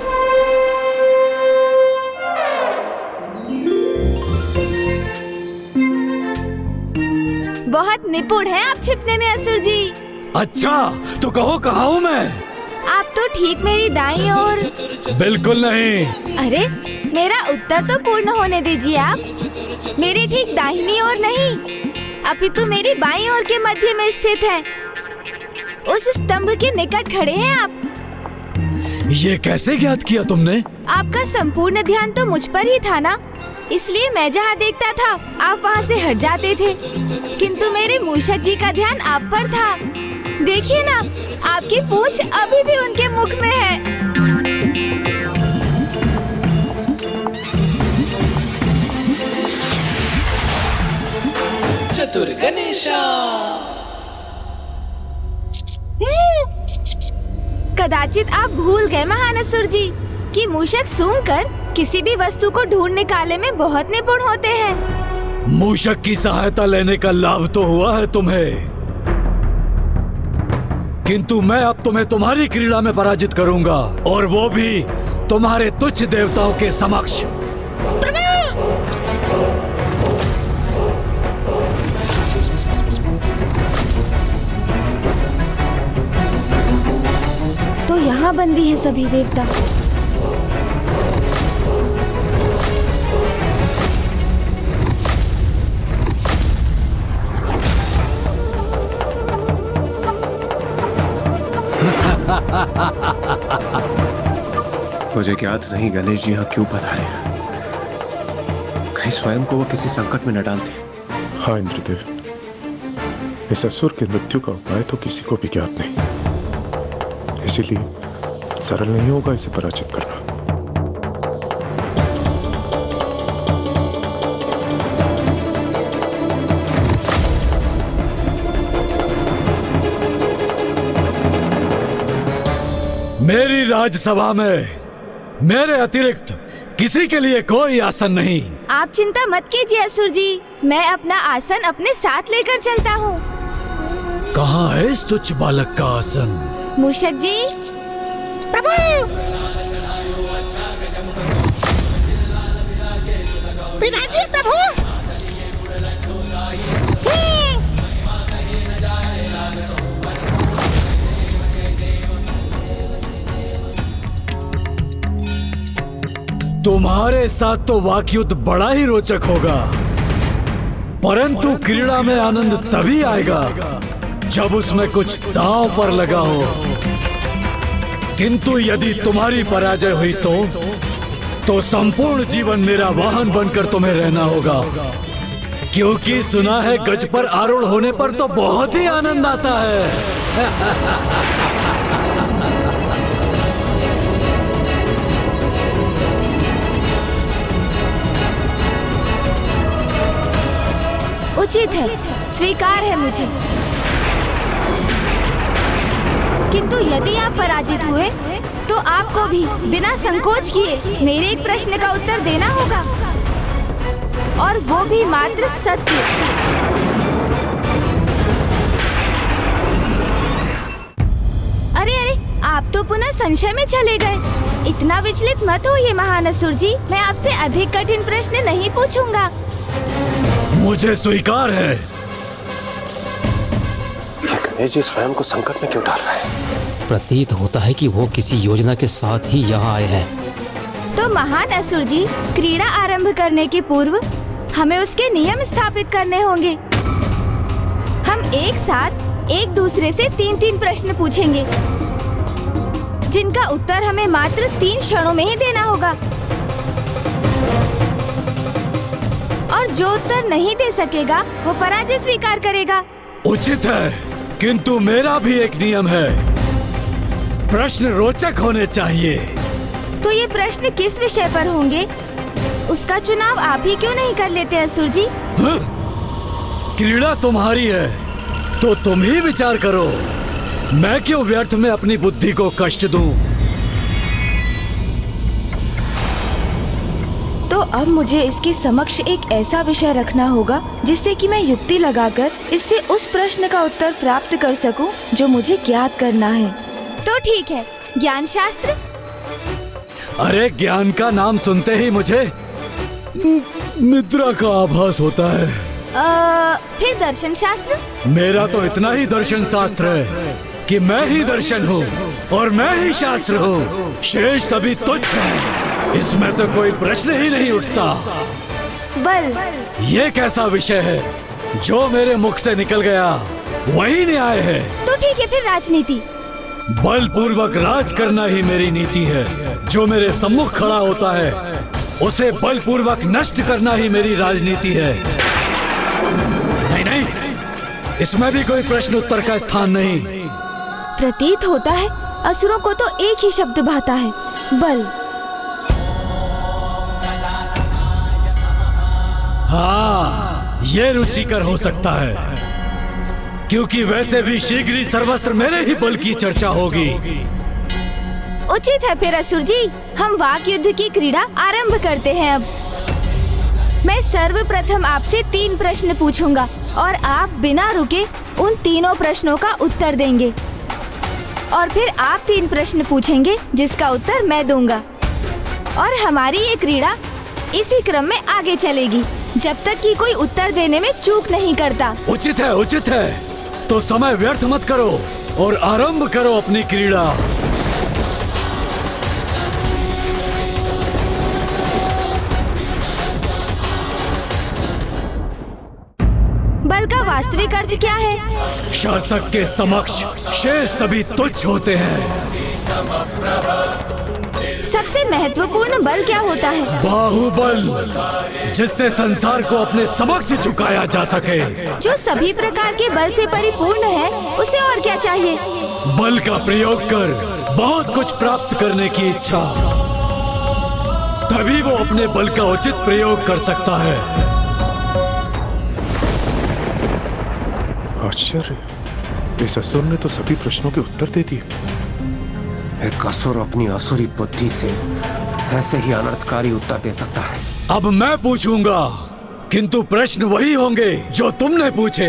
बहुत निपुण हैं आप छिपने में असुर जी।
अच्छा, तो कहो कहाँ हूँ मैं?
आप तो ठीक मेरी दाईं ओर।
बिल्कुल नहीं।
अरे, मेरा उत्तर तो पूर्ण होने दीजिए आप। मेरी ठीक दाहिनी ओर नहीं, अपितु मेरी बाईं ओर के मध्य में स्थित है। उस स्तंभ के निकट खड़े हैं आप।
ये कैसे ज्ञात किया तुमने?
आपका संपूर्ण ध्यान तो मुझ पर ही था ना, इसलिए मैं जहाँ देखता था आप वहाँ से हट जाते थे, किंतु मेरे मूषक जी का ध्यान आप पर था। देखिए ना, आपकी पूंछ अभी भी उनके मुख में है।
चतुर गणेशा।
कदाचित आप भूल गए महान असुर जी कि मूषक सूंघकर किसी भी वस्तु को ढूंढ निकालने में बहुत निपुण होते हैं।
मूषक की सहायता लेने का लाभ तो हुआ है तुम्हें, किंतु मैं अब तुम्हें तुम्हारी क्रीड़ा में पराजित करूंगा, और वो भी तुम्हारे तुच्छ देवताओं के समक्ष।
तो यहाँ बंदी है सभी देवता।
मुझे ज्ञात नहीं गणेश जी यहाँ क्यों पधारे हैं। कहीं स्वयं को वो किसी संकट में न डाल दे।
हाँ इंद्रदेव, इस असुर के मृत्यु का उपाय तो किसी को भी ज्ञात नहीं, इसीलिए सरल नहीं होगा इसे पराजित करना।
मेरी राजसभा में मेरे अतिरिक्त किसी के लिए कोई आसन नहीं।
आप चिंता मत कीजिए असुर जी, मैं अपना आसन अपने साथ लेकर चलता हूँ।
कहाँ है इस तुच्छ बालक का आसन?
मूषक जी।
प्रभु, विराजिए प्रभु।
तुम्हारे साथ तो वाकयुद्ध बड़ा ही रोचक होगा, परंतु क्रीड़ा में आनंद तभी आएगा जब उसमें कुछ दांव पर लगा हो। किंतु यदि तुम्हारी पराजय हुई तो संपूर्ण जीवन मेरा वाहन बनकर तुम्हें रहना होगा, क्योंकि सुना है गज पर आरूढ़ होने पर तो बहुत ही आनंद आता है।
उचित है, स्वीकार है मुझे। किंतु यदि आप पराजित हुए तो आपको भी बिना संकोच किए मेरे एक प्रश्न का उत्तर देना होगा, और वो भी मात्र सत्य। अरे अरे, आप तो पुनः संशय में चले गए। इतना विचलित मत होइए महान असुर जी, मैं आपसे अधिक कठिन प्रश्न नहीं पूछूंगा।
मुझे स्वीकार है।
गणेश जी स्वयं को संकट में क्यों डाल रहे हैं?
प्रतीत होता है कि वो किसी योजना के साथ ही यहाँ आए हैं।
तो महान असुर जी, क्रीड़ा आरंभ करने के पूर्व हमें उसके नियम स्थापित करने होंगे। हम एक साथ एक दूसरे से 3-3 प्रश्न पूछेंगे, जिनका उत्तर हमें मात्र 3 क्षणों में ही देना होगा, और जो उत्तर नहीं दे सकेगा वो पराजय स्वीकार करेगा।
उचित है, किंतु मेरा भी एक नियम है, प्रश्न रोचक होने चाहिए।
तो ये प्रश्न किस विषय पर होंगे, उसका चुनाव आप ही क्यों नहीं कर लेते असुर जी?
क्रीड़ा तुम्हारी है तो तुम ही विचार करो, मैं क्यों व्यर्थ में अपनी बुद्धि को कष्ट दूं?
तो अब मुझे इसके समक्ष एक ऐसा विषय रखना होगा जिससे कि मैं युक्ति लगाकर इससे उस प्रश्न का उत्तर प्राप्त कर सकूं जो मुझे ज्ञात करना है। तो ठीक है, ज्ञान शास्त्र।
अरे ज्ञान का नाम सुनते ही मुझे निद्रा का आभास होता है।
फिर दर्शन शास्त्र।
मेरा तो इतना ही दर्शन शास्त्र है कि मैं ही दर्शन हूँ और मैं ही शास्त्र हूँ, शेष सभी तुच्छ है, इसमें तो कोई प्रश्न ही नहीं उठता।
बल।
ये कैसा विषय है, जो मेरे मुख से निकल गया वही न्याय है।
तो ठीक है, फिर राजनीति।
बल पूर्वक राज करना ही मेरी नीति है, जो मेरे सम्मुख खड़ा होता है उसे बल पूर्वक नष्ट करना ही मेरी राजनीति है। नहीं नहीं, इसमें भी कोई प्रश्न उत्तर का स्थान नहीं।
प्रतीत होता है असुरों को तो एक ही शब्द भाता है, बल।
हाँ, ये रुचिकर हो सकता है, क्योंकि वैसे भी शीघ्र ही सर्वस्त्र मेरे ही बल की चर्चा होगी।
उचित है फिर असुर जी, हम वाक युद्ध की क्रीड़ा आरंभ करते हैं। अब मैं सर्वप्रथम आपसे 3 प्रश्न पूछूंगा और आप बिना रुके उन तीनों प्रश्नों का उत्तर देंगे, और फिर आप 3 प्रश्न पूछेंगे जिसका उत्तर मैं दूंगा, और हमारी ये क्रीड़ा इसी क्रम में आगे चलेगी जब तक कि कोई उत्तर देने में चूक नहीं करता।
उचित है, उचित है, तो समय व्यर्थ मत करो और आरंभ करो अपनी क्रीड़ा।
बल का वास्तविक अर्थ क्या है?
शासक के समक्ष शेष सभी तुच्छ होते हैं।
सबसे महत्वपूर्ण बल क्या होता है?
बाहुबल, जिससे संसार को अपने समक्ष झुकाया जा सके।
जो सभी प्रकार के बल से परिपूर्ण है, उसे और क्या चाहिए?
बल का प्रयोग कर बहुत कुछ प्राप्त करने की इच्छा, तभी वो अपने बल का उचित प्रयोग कर सकता है।
आश्चर्य, इस असुर ने तो सभी प्रश्नों के उत्तर दे दिए।
एक असुर अपनी असुरी बुद्धि से ऐसे ही अनर्थकारी उत्तर दे सकता है।
अब मैं पूछूंगा, किंतु प्रश्न वही होंगे जो तुमने पूछे।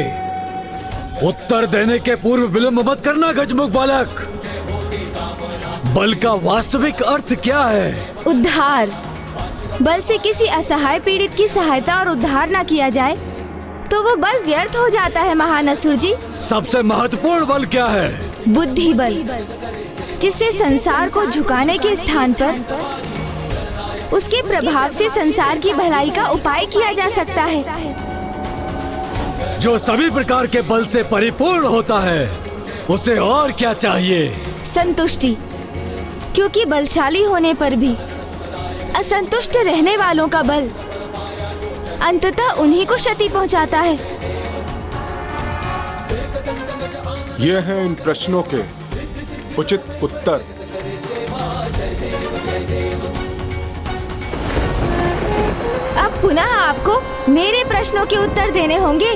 उत्तर देने के पूर्व विलंब मत करना गजमुख बालक। बल का वास्तविक अर्थ क्या है?
उद्धार। बल से किसी असहाय पीड़ित की सहायता और उद्धार न किया जाए तो वो बल व्यर्थ हो जाता है महान असुर जी।
सबसे महत्वपूर्ण बल क्या है?
बुद्धि बल, जिससे संसार को झुकाने के स्थान पर उसके प्रभाव से संसार की भलाई का उपाय किया जा सकता है।
जो सभी प्रकार के बल से परिपूर्ण होता है, उसे और क्या चाहिए?
संतुष्टि, क्योंकि बलशाली होने पर भी असंतुष्ट रहने वालों का बल अंततः उन्हीं को क्षति पहुंचाता है।
ये हैं इन प्रश्नों के उचित उत्तर।
अब पुनः आपको मेरे प्रश्नों के उत्तर देने होंगे,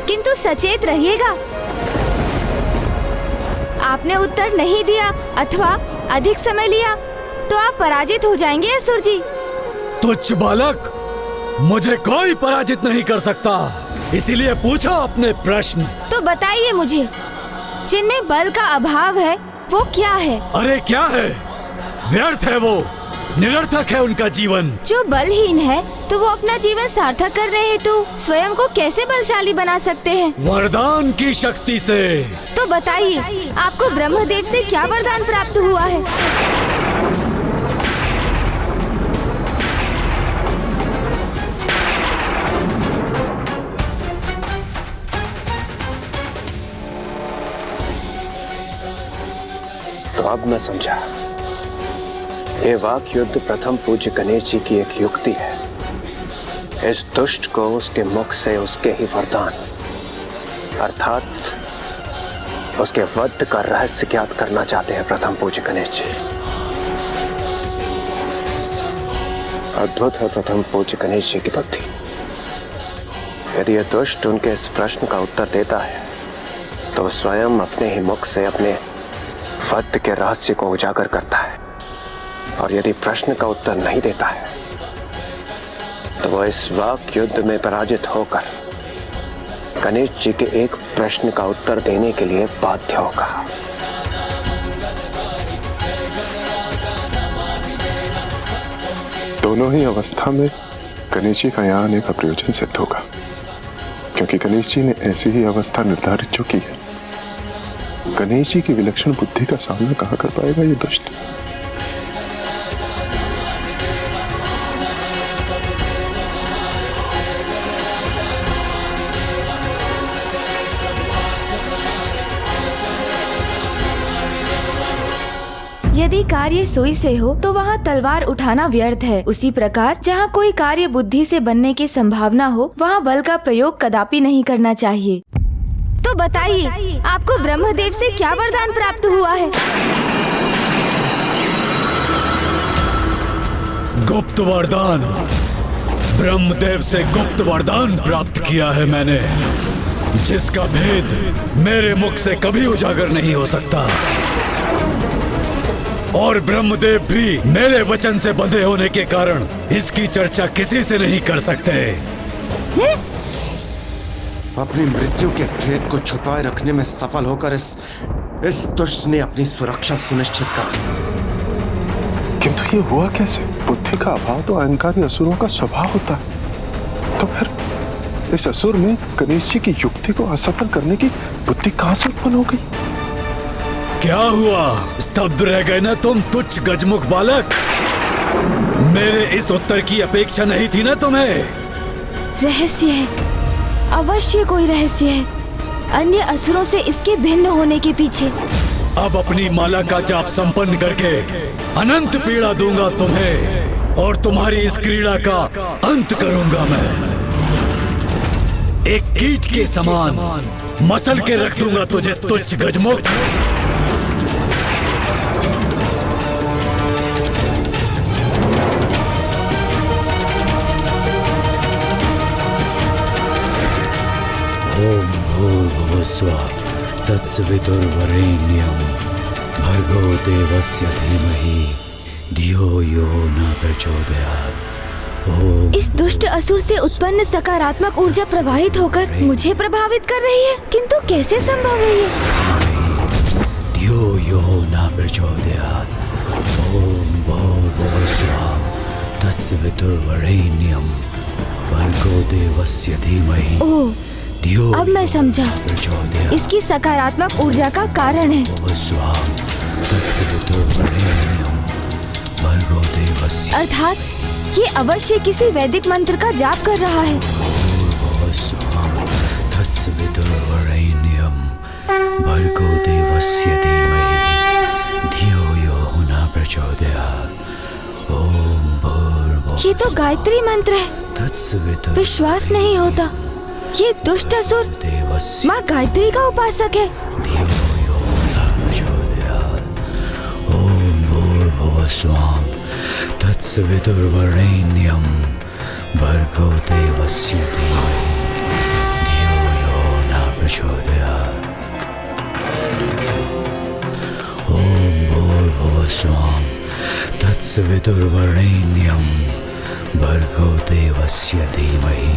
किंतु सचेत रहिएगा। आपने उत्तर नहीं दिया अथवा अधिक समय लिया तो आप पराजित हो जाएंगे असुर जी।
तुच्छ बालक, मुझे कोई पराजित नहीं कर सकता, इसीलिए पूछो अपने प्रश्न।
तो बताइए मुझे, जिनमें बल का अभाव है वो क्या है?
अरे क्या है? व्यर्थ है वो, निरर्थक है उनका जीवन।
जो बलहीन है तो वो अपना जीवन सार्थक करने हेतु स्वयं को कैसे बलशाली बना सकते हैं?
वरदान की शक्ति से।
तो बताइए, आपको ब्रह्मदेव से क्या वरदान प्राप्त हुआ है?
तो अब मैं समझा, ये वाक युद्ध प्रथम पूज्य गणेश जी की एक युक्ति है। इस दुष्ट को उसके मुख से उसके ही वरदान अर्थात उसके वध का रहस्य ज्ञात करना चाहते हैं प्रथम पूज्य गणेश जी। अद्भुत है प्रथम पूज्य गणेश जी की बुद्धि। यदि यह दुष्ट उनके इस प्रश्न का उत्तर देता है तो स्वयं अपने ही मुख से अपने वध के रहस्य को उजागर करता है, और यदि प्रश्न का उत्तर नहीं देता है तो वह इस वाक युद्ध में पराजित होकर गणेश जी के एक प्रश्न का उत्तर देने के लिए बाध्य होगा।
दोनों ही अवस्था में गणेश जी का यहाँ आने का प्रयोजन सिद्ध होगा, क्योंकि गणेश जी ने ऐसी ही अवस्था निर्धारित जो की है। गणेश जी की विलक्षण बुद्धि का सामना कहाँ कर पाएगा ये दुष्ट?
यदि कार्य सुई से हो तो वहाँ तलवार उठाना व्यर्थ है। उसी प्रकार जहाँ कोई कार्य बुद्धि से बनने की संभावना हो, वहाँ बल का प्रयोग कदापि नहीं करना चाहिए। तो बताइए, आपको ब्रह्मदेव से क्या वरदान प्राप्त हुआ है?
गुप्त वरदान। ब्रह्मदेव से गुप्त वरदान प्राप्त किया है मैंने, जिसका भेद मेरे मुख से कभी उजागर नहीं हो सकता, और ब्रह्मदेव भी मेरे वचन से बंधे होने के कारण इसकी चर्चा किसी से नहीं कर सकते।
अपनी मृत्यु के भेद को छुपाए रखने में सफल होकर इस दुष्ट ने अपनी सुरक्षा सुनिश्चित कर।
किंतु ये हुआ कैसे? बुद्धि का अभाव तो अहंकारी असुरों का स्वभाव होता है। तो फिर इस असुर में गणेश जी की युक्ति को असफल करने की बुद्धि कहां से उत्पन्न हो गई?
क्या हुआ? स्तब्ध रह गए ना तुम तुच्छ गजमुख बालक? मेरे इस उत्तर की अपेक्षा नहीं थी ना तुम्हें?
रहस्य है, अवश्य कोई रहस्य है, अन्य असुरों से इसके भिन्न होने के पीछे।
अब अपनी माला का जाप संपन्न करके अनंत पीड़ा दूंगा तुम्हें, और तुम्हारी इस क्रीड़ा का अंत करूंगा मैं। एक कीट के समान मसल के रख दूंगा तुझे तुच्छ गजमुख।
ओम भूर्भुवः स्वः तत्सवितुर्वरेण्यं भर्गो देवस्य धीमहि धियो यो न प्रचोदयात्। ओम।
इस दुष्ट असुर से उत्पन्न सकारात्मक ऊर्जा प्रवाहित होकर मुझे प्रभावित कर रही है, किंतु कैसे संभव है ये?
धियो यो न प्रचोदयात्। ओम भूर्भुवः स्वः तत्सवितुर्वरेण्यं भर्गो देवस्य धीमहि।
ओह, अब मैं समझा, इसकी सकारात्मक ऊर्जा का कारण है। अर्थात ये अवश्य किसी वैदिक मंत्र का जाप कर रहा है।
तत्सवितुर्वरेण्यं भर्गो देवस्य धीमहि धियो यो न प्रचोदयात्। ओम भूर्भुवः।
ये तो गायत्री मंत्र है। विश्वास नहीं होता, ये दुष्ट असुर माँ गायत्री का उपासक है।
ओम भूर्भुवः स्वः तत्सवितुर्वरेण्यं भर्गो देवस्य धीमहि धियो यो न प्रचोदयात्। ओम भूर्भुवः स्वः तत्सवितुर्वरेण्यं भर्गो देवस्य धीमहि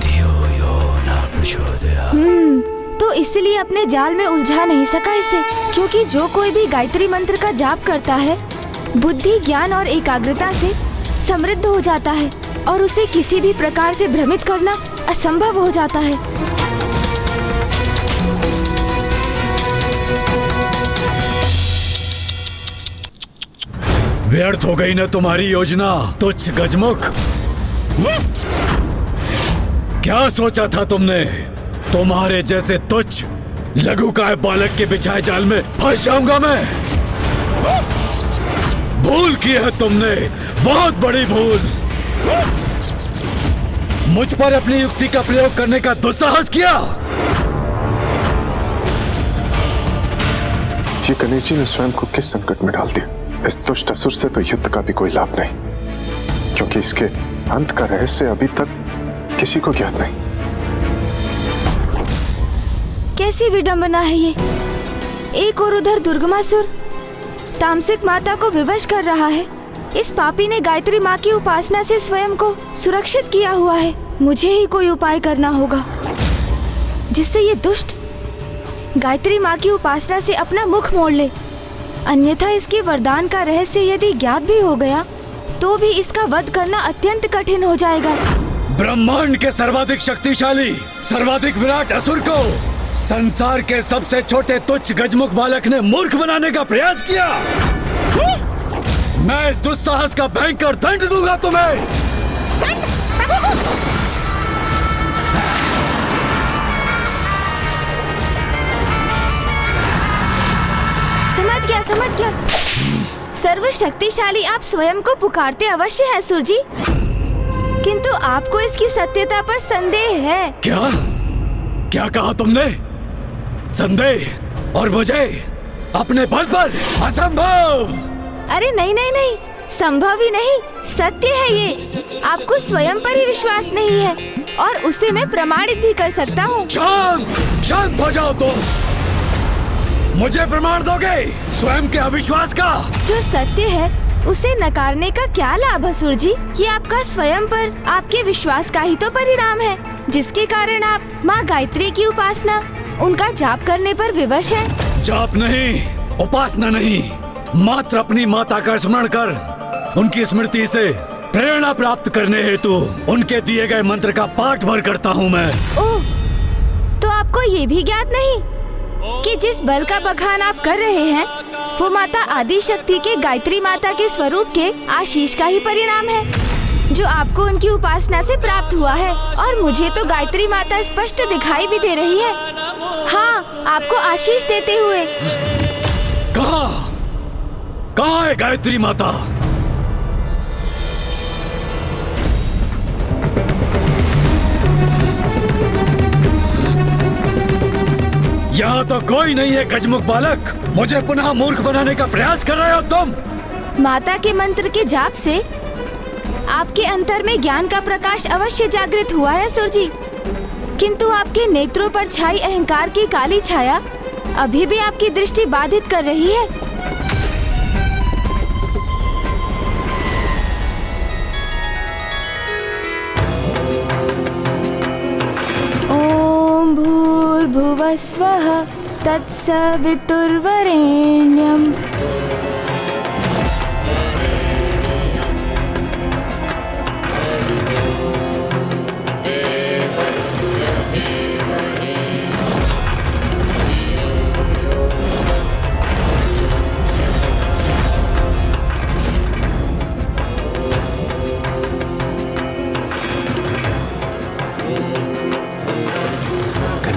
धियो यो न प्रचोदयात्।
तो इसलिए अपने जाल में उलझा नहीं सका इसे, क्योंकि जो कोई भी गायत्री मंत्र का जाप करता है बुद्धि, ज्ञान और एकाग्रता से समृद्ध हो जाता है और उसे किसी भी प्रकार से भ्रमित करना असंभव हो जाता है।
व्यर्थ हो गई न तुम्हारी योजना तुच्छ गजमुख। क्या सोचा था तुमने? तुम्हारे जैसे तुच्छ लघुकाय बालक के बिछाए जाल में फंस जाऊंगा मैं? भूल की है तुमने, बहुत बड़ी भूल। मुझ पर अपनी युक्ति का प्रयोग करने का दुस्साहस किया।
ये गणेश जी ने स्वयं को किस संकट में डाल दिया? इस दुष्ट असुर से तो युद्ध का भी कोई लाभ नहीं, क्योंकि इसके अंत का रहस्य अभी तक किसी को ज्ञात नहीं।
कैसी विडंबना है ये। एक और उधर दुर्गमासुर तामसिक माता को विवश कर रहा है। इस पापी ने गायत्री माँ की उपासना से स्वयं को सुरक्षित किया हुआ है। मुझे ही कोई उपाय करना होगा जिससे ये दुष्ट गायत्री माँ की उपासना से अपना मुख मोड़ ले। अन्यथा इसके वरदान का रहस्य यदि ज्ञात भी हो गया तो भी इसका वध करना अत्यंत कठिन हो जाएगा।
ब्रह्मांड के सर्वाधिक शक्तिशाली, सर्वाधिक विराट असुर को संसार के सबसे छोटे तुच्छ गजमुख बालक ने मूर्ख बनाने का प्रयास किया। मैं इस दुस्साहस का भयंकर दंड दूंगा तुम्हें।
समझ गया। सर्वशक्तिशाली आप स्वयं को पुकारते अवश्य हैं सुर जी, किंतु आपको इसकी सत्यता पर संदेह है।
क्या कहा तुमने? संदेह? और मुझे अपने बल पर? असंभव।
अरे नहीं, संभव ही नहीं, सत्य है ये। आपको स्वयं पर ही विश्वास नहीं है और उसे मैं प्रमाणित भी कर सकता हूँ।
शांत हो जाओ तुम। मुझे प्रमाण दोगे स्वयं के अविश्वास का?
जो सत्य है उसे नकारने का क्या लाभ असुर जी? ये आपका स्वयं पर आपके विश्वास का ही तो परिणाम है, जिसके कारण आप माँ गायत्री की उपासना, उनका जाप करने पर विवश हैं।
जाप नहीं, उपासना नहीं, मात्र अपनी माता का स्मरण कर उनकी स्मृति से प्रेरणा प्राप्त करने हेतु उनके दिए गए मंत्र का पाठ भर करता हूँ मैं।
ओह, तो आपको ये भी ज्ञात नहीं कि जिस बल का बखान आप कर रहे हैं वो माता आदि शक्ति के गायत्री माता के स्वरूप के आशीष का ही परिणाम है, जो आपको उनकी उपासना से प्राप्त हुआ है। और मुझे तो गायत्री माता स्पष्ट दिखाई भी दे रही है। हाँ, आपको आशीष देते हुए।
कहाँ है गायत्री माता? यहाँ तो कोई नहीं है गजमुख बालक। मुझे पुनः मूर्ख बनाने का प्रयास कर रहे हो तुम।
माता के मंत्र के जाप से आपके अंतर में ज्ञान का प्रकाश अवश्य जागृत हुआ है सुर जी, किंतु आपके नेत्रों पर छाई अहंकार की काली छाया अभी भी आपकी दृष्टि बाधित कर रही है। ओम भूर्भुवः स्वः तत्सवितुर्वरेण्यम्।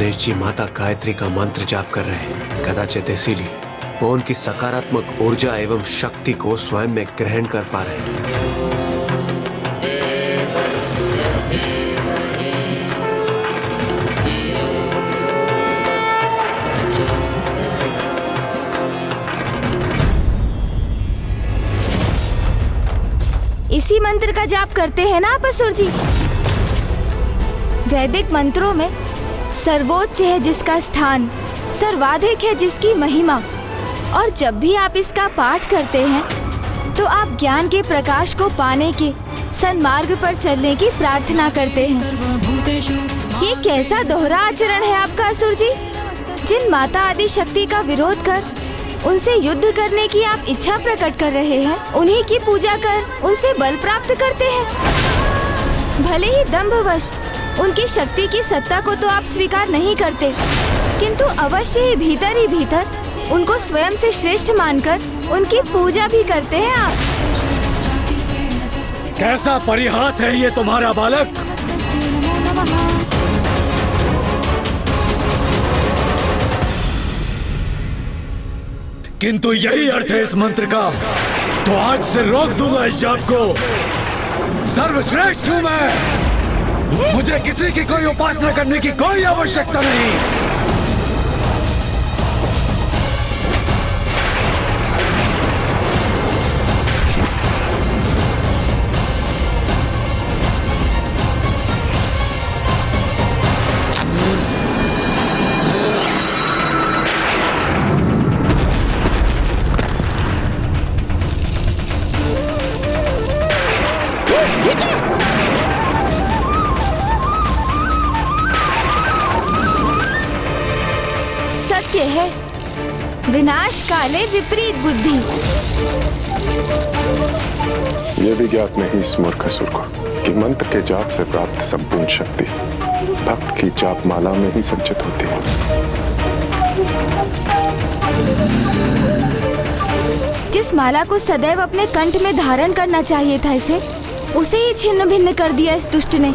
गणेश जी माता गायत्री का मंत्र जाप कर रहे हैं। कदाचित इसीलिए वो उनकी सकारात्मक ऊर्जा एवं शक्ति को स्वयं में ग्रहण कर पा रहे हैं।
इसी मंत्र का जाप करते हैं ना आप असुर जी? वैदिक मंत्रों में सर्वोच्च है जिसका स्थान, सर्वाधिक है जिसकी महिमा, और जब भी आप इसका पाठ करते हैं तो आप ज्ञान के प्रकाश को पाने के सन्मार्ग पर चलने की प्रार्थना करते हैं। ये कैसा दोहरा आचरण है आपका असुर जी? जिन माता आदि शक्ति का विरोध कर उनसे युद्ध करने की आप इच्छा प्रकट कर रहे हैं, उन्हीं की पूजा कर उनसे बल प्राप्त करते हैं। भले ही दंभवश उनकी शक्ति की सत्ता को तो आप स्वीकार नहीं करते, किंतु अवश्य ही भीतर उनको स्वयं से श्रेष्ठ मानकर उनकी पूजा भी करते हैं आप।
कैसा परिहास है ये तुम्हारा बालक! किंतु यही अर्थ है इस मंत्र का, तो आज से रोक दूंगा इस जाप को। सर्वश्रेष्ठ हूं मैं, मुझे किसी की कोई उपासना करने की कोई आवश्यकता नहीं।
सत्य है, विनाश काले विपरीत बुद्धि।
यह भी ज्ञात नहीं इस मूर्ख असुर को कि मंत्र के जाप से प्राप्त संपूर्ण शक्ति भक्त की जाप माला में ही संचित होती है।
जिस माला को सदैव अपने कंठ में धारण करना चाहिए था उसे ही छिन्न भिन्न कर दिया इस दुष्ट ने,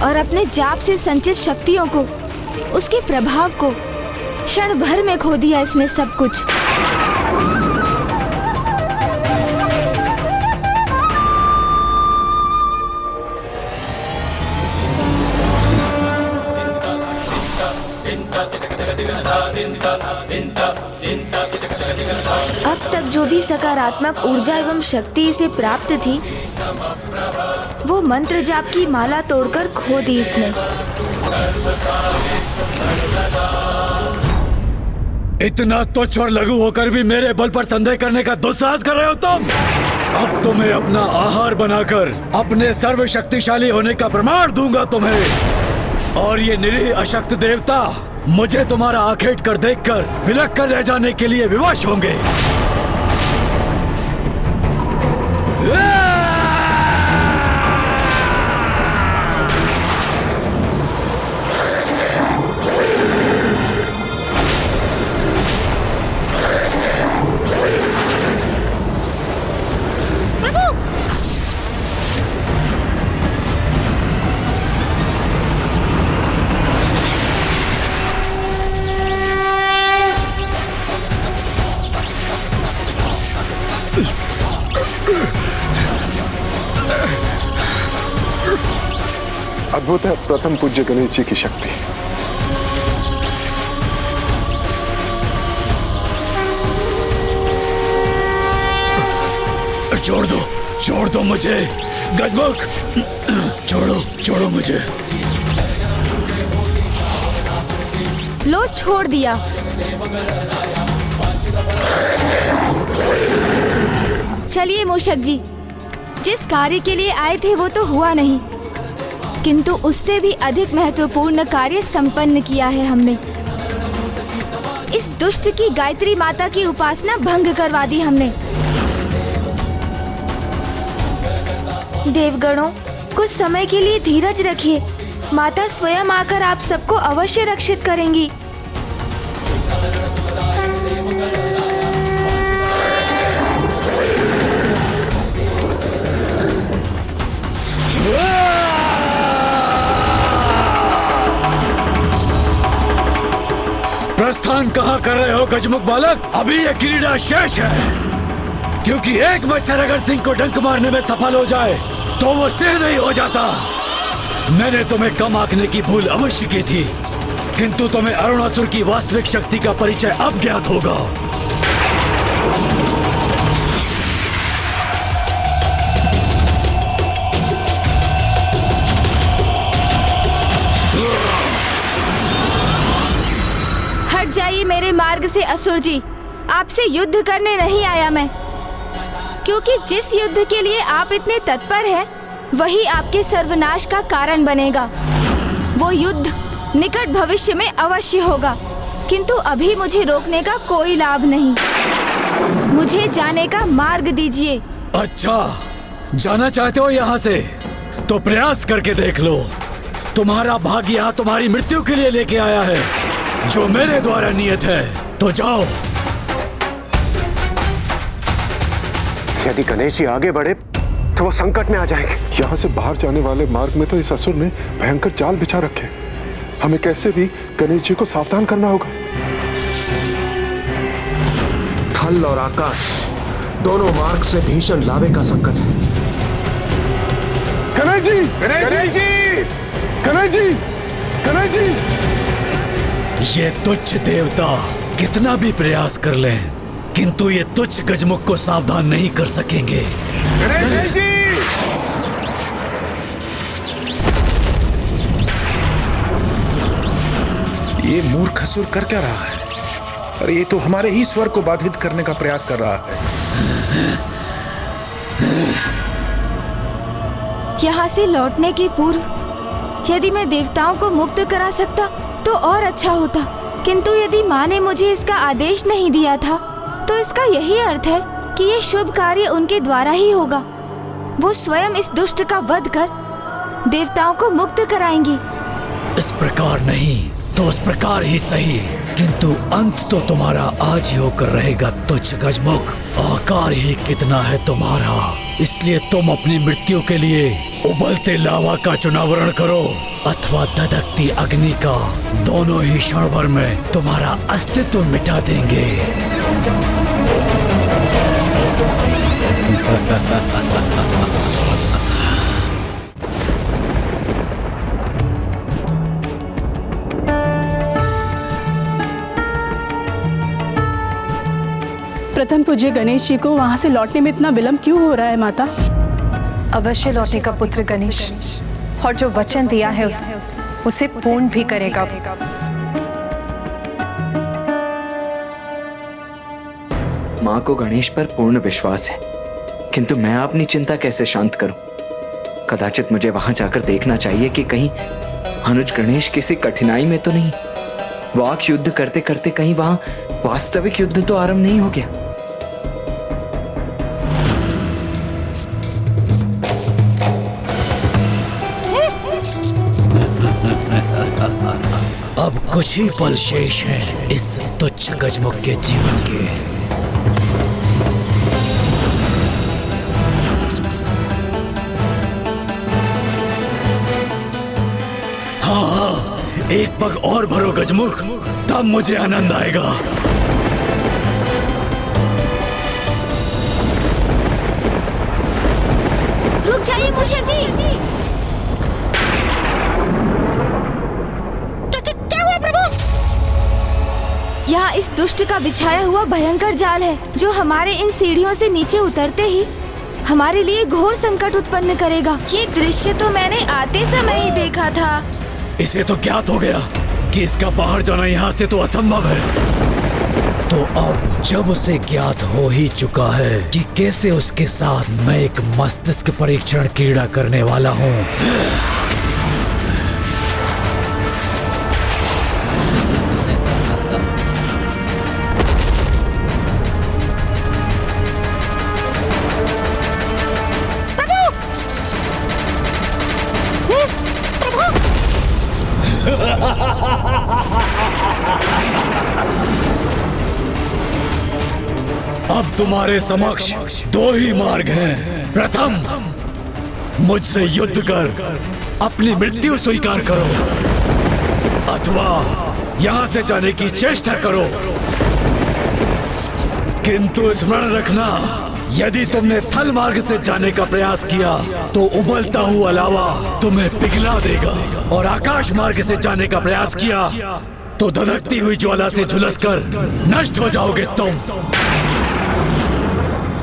और अपने जाप से संचित शक्तियों को, उसके प्रभाव को क्षण भर में खो दिया इसने सब कुछ। अब तक जो भी सकारात्मक ऊर्जा एवं शक्ति इसे प्राप्त थी, वो मंत्र जाप की माला तोड़कर खो दी इसने।
इतना तुच्छ और लघु होकर भी मेरे बल पर संदेह करने का दुस्साहस कर रहे हो तुम? अब तुम्हें अपना आहार बनाकर अपने सर्वशक्तिशाली होने का प्रमाण दूंगा तुम्हें। और ये निरीह अशक्त देवता मुझे तुम्हारा आखेट कर देखकर विलक कर रह जाने के लिए विवश होंगे।
अद्भुत है प्रथम पूज्य गणेश जी की शक्ति।
छोड़ दो मुझे गजमुख, छोड़ो मुझे।
लो छोड़ दिया। चलिए मूषक जी, जिस कार्य के लिए आए थे वो तो हुआ नहीं, किंतु उससे भी अधिक महत्वपूर्ण कार्य संपन्न किया है हमने। इस दुष्ट की गायत्री माता की उपासना भंग करवा दी हमने। देवगणों, कुछ समय के लिए धीरज रखिए, माता स्वयं आकर आप सबको अवश्य रक्षित करेंगी।
प्रस्थान कहाँ कर रहे हो गजमुख बालक? अभी ये क्रीड़ा शेष है, क्योंकि एक मच्छर अगर सिंह को डंक मारने में सफल हो जाए तो वो सिंह नहीं हो जाता। मैंने तुम्हें कम आंकने की भूल अवश्य की थी, किंतु तुम्हें अरुणासुर की वास्तविक शक्ति का परिचय अब ज्ञात होगा।
हट जाइए मेरे मार्ग से असुर जी। आपसे युद्ध करने नहीं आया मैं, क्योंकि जिस युद्ध के लिए आप इतने तत्पर हैं, वही आपके सर्वनाश का कारण बनेगा। वो युद्ध निकट भविष्य में अवश्य होगा, किंतु अभी मुझे रोकने का कोई लाभ नहीं। मुझे जाने का मार्ग दीजिए।
अच्छा, जाना चाहते हो यहाँ से? तो प्रयास करके देख लो। तुम्हारा भाग्य यहाँ तुम्हारी मृत्यु के लिए लेके आया है, जो मेरे द्वारा नियत है। तो जाओ।
यदि गणेश जी आगे बढ़े तो वो संकट में आ जाएंगे।
यहाँ से बाहर जाने वाले मार्ग में तो इस असुर ने भयंकर जाल बिछा रखे। हमें कैसे भी गणेश जी को सावधान करना होगा।
थल और आकाश दोनों मार्ग से भीषण लावे का संकट है।
गणेश जी, गणेश जी, गणेश जी, गणेश जी।
ये तुच्छ देवता कितना भी प्रयास कर लें, किंतु ये तुच्छ गजमुख को सावधान नहीं कर सकेंगे।
गणेश जी!
ये मूर्ख असुर कर क्या रहा है? अरे ये तो हमारे ही स्वर को बाधित करने का प्रयास कर रहा है।
यहाँ से लौटने के पूर्व यदि मैं देवताओं को मुक्त करा सकता तो और अच्छा होता, किंतु यदि माँ ने मुझे इसका आदेश नहीं दिया था तो इसका यही अर्थ है कि ये शुभ कार्य उनके द्वारा ही होगा। वो स्वयं इस दुष्ट का वध कर देवताओं को मुक्त कराएंगी।
इस प्रकार नहीं तो उस प्रकार ही सही, किंतु अंत तो तुम्हारा आज ही होकर रहेगा तुच्छ गजमुख। आकार ही कितना है तुम्हारा, इसलिए तुम अपनी मृत्यु के लिए उबलते लावा का चुनावरण करो अथवा धधकती अग्नि का। दोनों ही क्षण भर में तुम्हारा अस्तित्व मिटा देंगे।
प्रथम पूज्य गणेश जी को वहाँ से लौटने में इतना विलंब क्यों हो रहा है माता?
अवश्य लौटेगा पुत्र गणेश, और जो वचन दिया है उसे पूर्ण भी करेगा।
माँ को गणेश पर पूर्ण विश्वास है, किंतु मैं अपनी चिंता कैसे शांत करूं? कदाचित मुझे वहां जाकर देखना चाहिए कि कहीं अनुज गणेश किसी कठिनाई में तो नहीं। वाक युद्ध करते करते कहीं वहां वास्तविक युद्ध तो आरंभ नहीं हो गया।
अब कुछ ही पल शेष हैं इस तुच्छ गजमुख के जीवन के। हाँ, एक पग और भरो गजमुख, तब मुझे आनंद आएगा।
रुक जाइए मूषक जी।
क्या हुआ प्रभु?
यहाँ इस दुष्ट का बिछाया हुआ भयंकर जाल है, जो हमारे इन सीढ़ियों से नीचे उतरते ही हमारे लिए घोर संकट उत्पन्न करेगा। ये दृश्य तो मैंने आते समय ही देखा था।
इसे तो ज्ञात हो गया कि इसका बाहर जाना यहाँ से तो असंभव है। तो अब जब उसे ज्ञात हो ही चुका है कि कैसे उसके साथ मैं एक मस्तिष्क परीक्षण क्रीड़ा करने वाला हूँ, अब तुम्हारे समक्ष दो ही मार्ग हैं। प्रथम, मुझसे युद्ध कर अपनी मृत्यु स्वीकार करो, अथवा यहाँ से जाने की चेष्टा करो, किंतु स्मरण रखना, यदि तुमने थल मार्ग से जाने का प्रयास किया तो उबलता हुआ लावा तुम्हें पिघला देगा, और आकाश मार्ग से जाने का प्रयास किया तो धधकती हुई ज्वाला से झुलसकर नष्ट हो जाओगे तुम।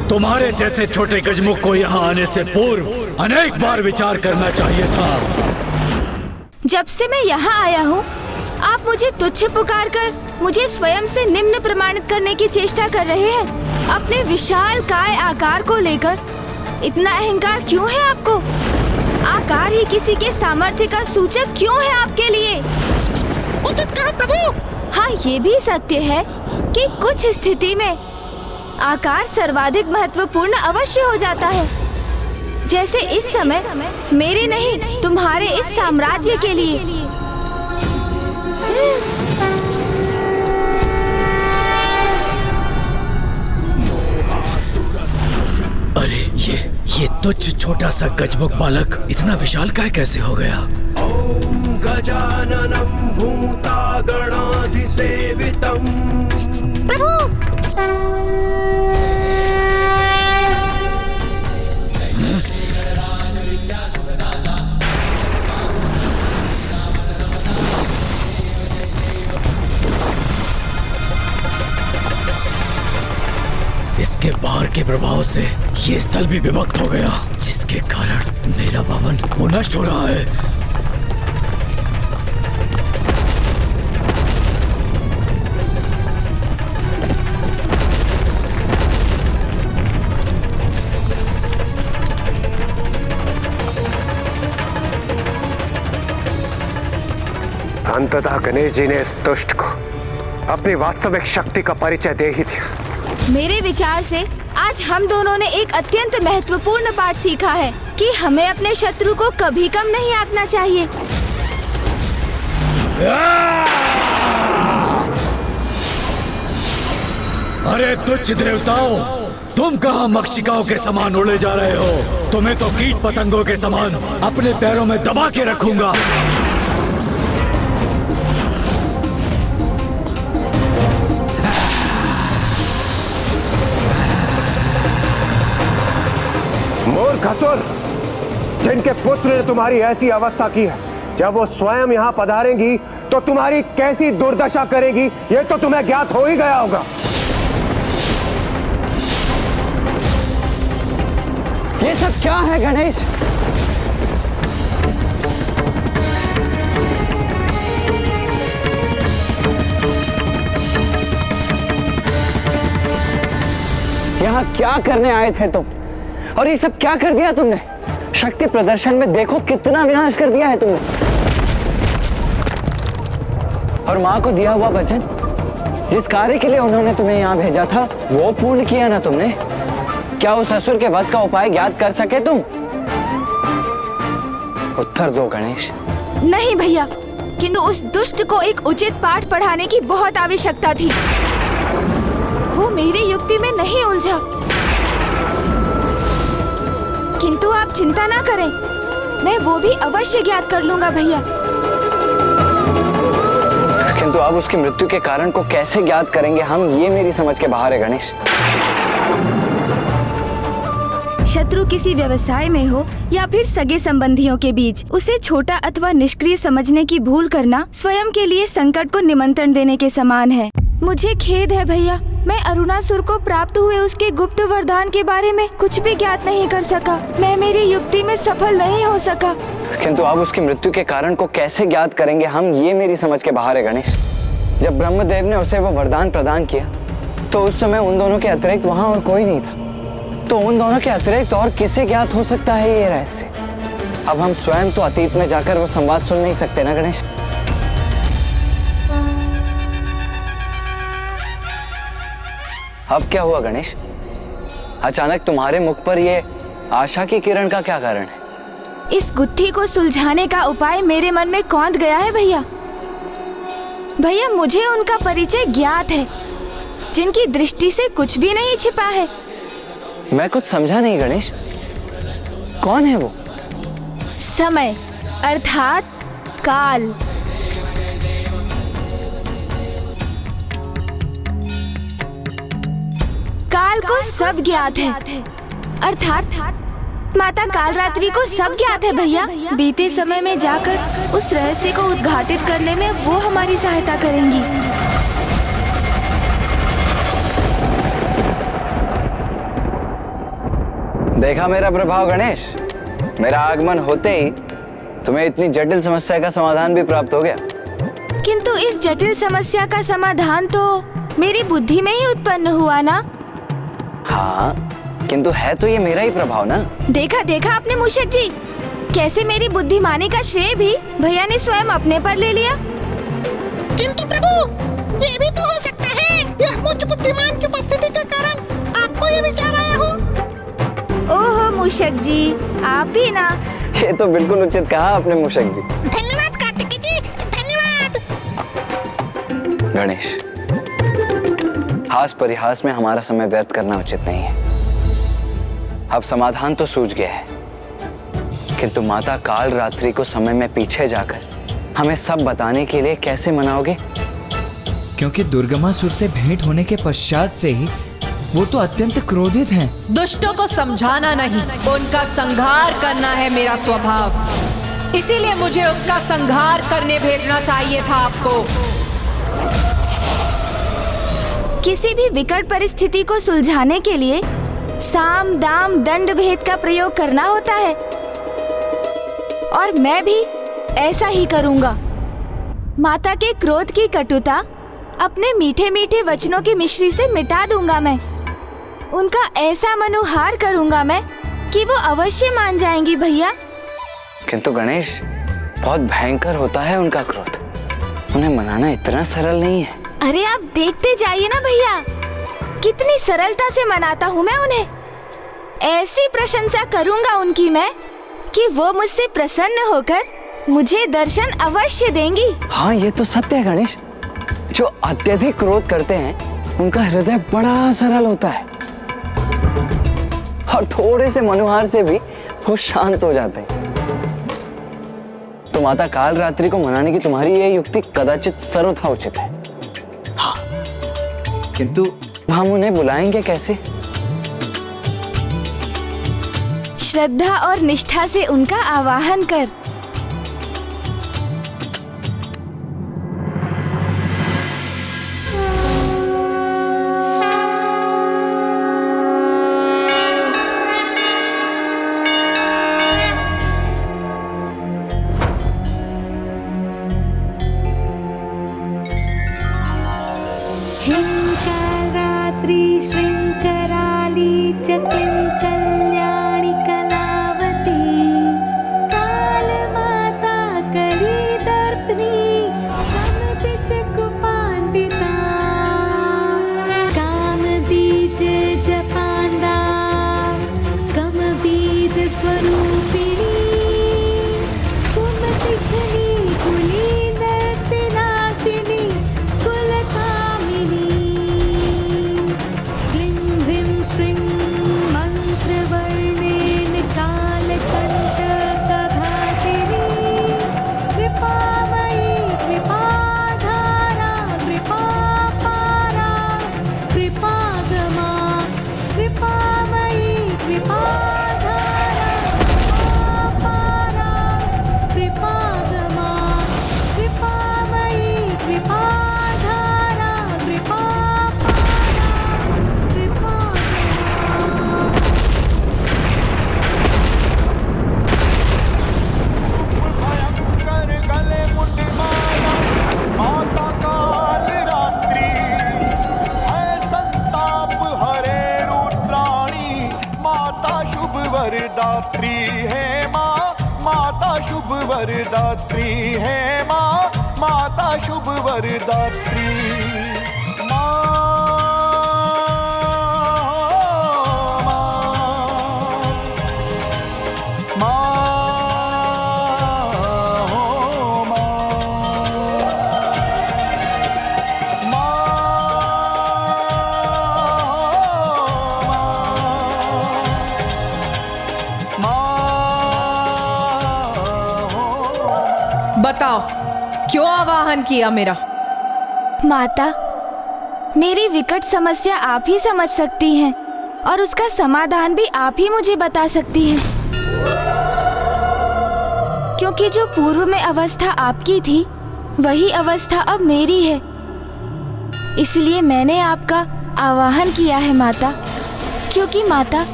तुम्हारे जैसे छोटे गजमुख को यहाँ आने से पूर्व अनेक बार विचार करना चाहिए था।
जब से मैं यहाँ आया हूँ, आप मुझे तुच्छ पुकारकर मुझे स्वयं से निम्न प्रमाणित करने की चेष्टा कर रहे हैं। अपने विशाल काय आकार को लेकर इतना अहंकार क्यों है आपको? आकार ही किसी के सामर्थ्य का सूचक क्यों है आपके लिए?
उचित कहा प्रभु।
हाँ, ये भी सत्य है कि कुछ स्थिति में आकार सर्वाधिक महत्वपूर्ण अवश्य हो जाता है, जैसे इस समय मेरे नहीं तुम्हारे इस साम्राज्य के लिए।
अरे ये तुच्छ छोटा सा गजमुख बालक इतना विशाल काय कैसे हो गया?
ओम गजाननं भूतागणाधिसेवितं।
प्रभु
इसके बाहर के प्रभाव से ये स्थल भी विभक्त हो गया, जिसके कारण मेरा भवन वो नष्ट हो रहा है।
अंततः गणेश जी ने इस दुष्ट को अपनी वास्तविक शक्ति का परिचय दे ही दिया।
मेरे विचार से आज हम दोनों ने एक अत्यंत महत्वपूर्ण पाठ सीखा है कि हमें अपने शत्रु को कभी कम नहीं आंकना चाहिए।
अरे तुच्छ देवताओं, तुम कहाँ मक्षिकाओं के समान उड़े जा रहे हो? तुम्हें तो कीट पतंगों के समान अपने पैरों में दबा के रखूंगा।
मूर्खसुर, जिनके पुत्र ने तुम्हारी ऐसी अवस्था की है, जब वो स्वयं यहाँ पधारेंगी तो तुम्हारी कैसी दुर्दशा करेगी, ये तो तुम्हें ज्ञात हो ही गया होगा।
ये सब क्या है गणेश? यहाँ क्या करने आए थे तुम? और ये सब क्या कर दिया तुमने? शक्ति प्रदर्शन में देखो कितना विनाश कर दिया है तुमने। और माँ को दिया हुआ वचन, जिस कार्य के लिए उन्होंने तुम्हें यहाँ भेजा था, वो पूर्ण किया ना तुमने? क्या उस असुर के वध का उपाय ज्ञात कर सके तुम? उत्तर दो गणेश।
नहीं भैया, किंतु उस दुष्ट को एक उचित पाठ पढ़ाने की बहुत आवश्यकता थी। वो मेरी युक्ति में नहीं उलझा। किंतु आप चिंता ना करें, मैं वो भी अवश्य ज्ञात कर लूंगा भैया।
किंतु अब उसकी मृत्यु के कारण को कैसे ज्ञात करेंगे हम, ये मेरी समझ के बाहर है गणेश।
शत्रु किसी व्यवसाय में हो या फिर सगे संबंधियों के बीच, उसे छोटा अथवा निष्क्रिय समझने की भूल करना स्वयं के लिए संकट को निमंत्रण देने के समान है। मुझे खेद है भैया, मैं अरुणासुर को प्राप्त हुए उसके गुप्त वरदान के बारे में कुछ भी ज्ञात नहीं कर सका। मैं मेरी युक्ति में सफल नहीं हो सका।
किंतु अब उसकी मृत्यु के कारण को कैसे ज्ञात करेंगे हम, ये मेरी समझ के बाहर है गणेश। जब ब्रह्मदेव ने उसे वो वरदान प्रदान किया तो उस समय उन दोनों के अतिरिक्त वहाँ और कोई नहीं था। तो उन दोनों के अतिरिक्त और किसे ज्ञात हो सकता है ये रहस्य? अब हम स्वयं तो अतीत में जाकर वो संवाद सुन नहीं सकते ना गणेश। अब क्या हुआ गणेश? अचानक तुम्हारे मुख पर ये आशा की किरण का क्या कारण है?
इस गुत्थी को सुलझाने का उपाय मेरे मन में कौंध गया है भैया। भैया, मुझे उनका परिचय ज्ञात है, जिनकी दृष्टि से कुछ भी नहीं छिपा है।
मैं कुछ समझा नहीं गणेश, कौन है वो?
समय अर्थात काल। काल को सब ज्ञात है, अर्थात माता कालरात्रि को सब ज्ञात है भैया। बीते समय में जाकर उस रहस्य को उद्घाटित करने में वो हमारी सहायता करेंगी।
देखा मेरा प्रभाव गणेश, मेरा आगमन होते ही तुम्हें इतनी जटिल समस्या का समाधान भी प्राप्त हो गया।
किंतु इस जटिल समस्या का समाधान तो मेरी बुद्धि में ही उत्पन्न हुआ ना।
हाँ, किंतु है तो ये मेरा ही प्रभाव ना।
देखा देखा आपने मूषक जी, कैसे मेरी बुद्धिमानी का श्रेय भी भैया ने स्वयं अपने पर ले लिया।
किंतु प्रभु, ये भी तो हो सकता है यह मुझ बुद्धिमान की उपस्थिति के कारण आपको ये विचार आया हो।
ओहो मूषक जी, आप भी ना।
ये तो बिल्कुल उचित कहा आपने मूषक जी।
धन्यवाद कार्तिकी जी, धन्यवाद।
गणेश, हास परिहास में हमारा समय व्यर्थ करना उचित नहीं है। अब समाधान तो सूझ गया है, किंतु माता कालरात्रि को समय में पीछे जाकर हमें सब बताने के लिए कैसे मनाओगे?
क्योंकि दुर्गमासुर से भेंट होने के पश्चात से ही वो तो अत्यंत क्रोधित हैं।
दुष्टों को समझाना नहीं, उनका संहार करना है मेरा स्वभाव। इसीलिए मुझे उसका संहार करने भेजना चाहिए था आपको।
किसी भी विकट परिस्थिति को सुलझाने के लिए साम दाम दंड भेद का प्रयोग करना होता है, और मैं भी ऐसा ही करूंगा। माता के क्रोध की कटुता अपने मीठे मीठे वचनों की मिश्री से मिटा दूंगा मैं। उनका ऐसा मनोहार करूंगा मैं कि वो अवश्य मान जाएंगी भैया।
किंतु गणेश, बहुत भयंकर होता है उनका क्रोध, उन्हें मनाना इतना सरल नहीं है।
अरे आप देखते जाइए ना भैया, कितनी सरलता से मनाता हूँ मैं उन्हें। ऐसी प्रशंसा करूंगा उनकी मैं कि वो मुझसे प्रसन्न होकर मुझे दर्शन अवश्य देंगी।
हाँ, ये तो सत्य है गणेश। जो अत्यधिक क्रोध करते हैं उनका हृदय बड़ा सरल होता है, और थोड़े से मनोहार से भी वो शांत हो जाते हैं। तो माता कालरात्रि को मनाने की तुम्हारी ये युक्ति कदाचित सर्वथा उचित है। हाँ, किंतु हम उन्हें बुलाएंगे कैसे?
श्रद्धा और निष्ठा से उनका आवाहन कर।
श्रृंखराली च किं कल्याणी कलावती, कालमाता कलिदर्पिणी समदिशकुपान्विता, कामबीज जपान्दा कमबीज स्वरूपिणी, कुमतिघ्नी कुलीनर्तिनाशिनी कुलकामिनी, मंत्रवर्णेन कालकंटकघातिनी, कृपामयी कृपाधारा कृपापारा कृपागमा, कृपामयी कृपाधारा कृपापारा कृपागमा, कृपामयी कृपाधारा कृपापारा कृपा।
गले मुंडमाला माता कालरात्रि, है संताप हरे रुद्राणी, माता शुभ वरदात्री है माँ, माता शुभ वरदात्री है माँ, माता शुभ वरदात्री
बताओ, क्यों आवाहन किया मेरा?
माता, मेरी विकट समस्या आप ही समझ सकती हैं। और उसका समाधान भी आप ही मुझे बता सकती हैं। क्योंकि जो पूर्व में अवस्था आपकी थी वही अवस्था अब मेरी है। इसलिए मैंने आपका आवाहन किया है माता। क्योंकि माता,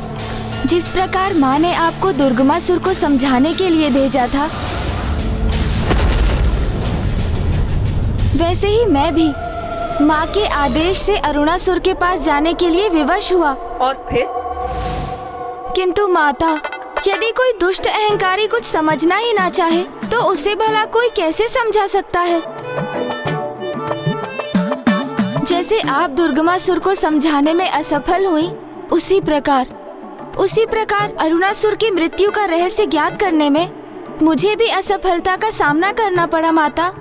जिस प्रकार माँ ने आपको दुर्गमासुर को समझाने के लिए भेजा था, वैसे ही मैं भी माँ के आदेश से अरुणासुर के पास जाने के लिए विवश हुआ।
और फिर?
किंतु माता, यदि कोई दुष्ट अहंकारी कुछ समझना ही ना चाहे तो उसे भला कोई कैसे समझा सकता है? जैसे आप दुर्गमासुर को समझाने में असफल हुई, उसी प्रकार अरुणासुर की मृत्यु का रहस्य ज्ञात करने में मुझे भी असफलता का सामना करना पड़ा माता।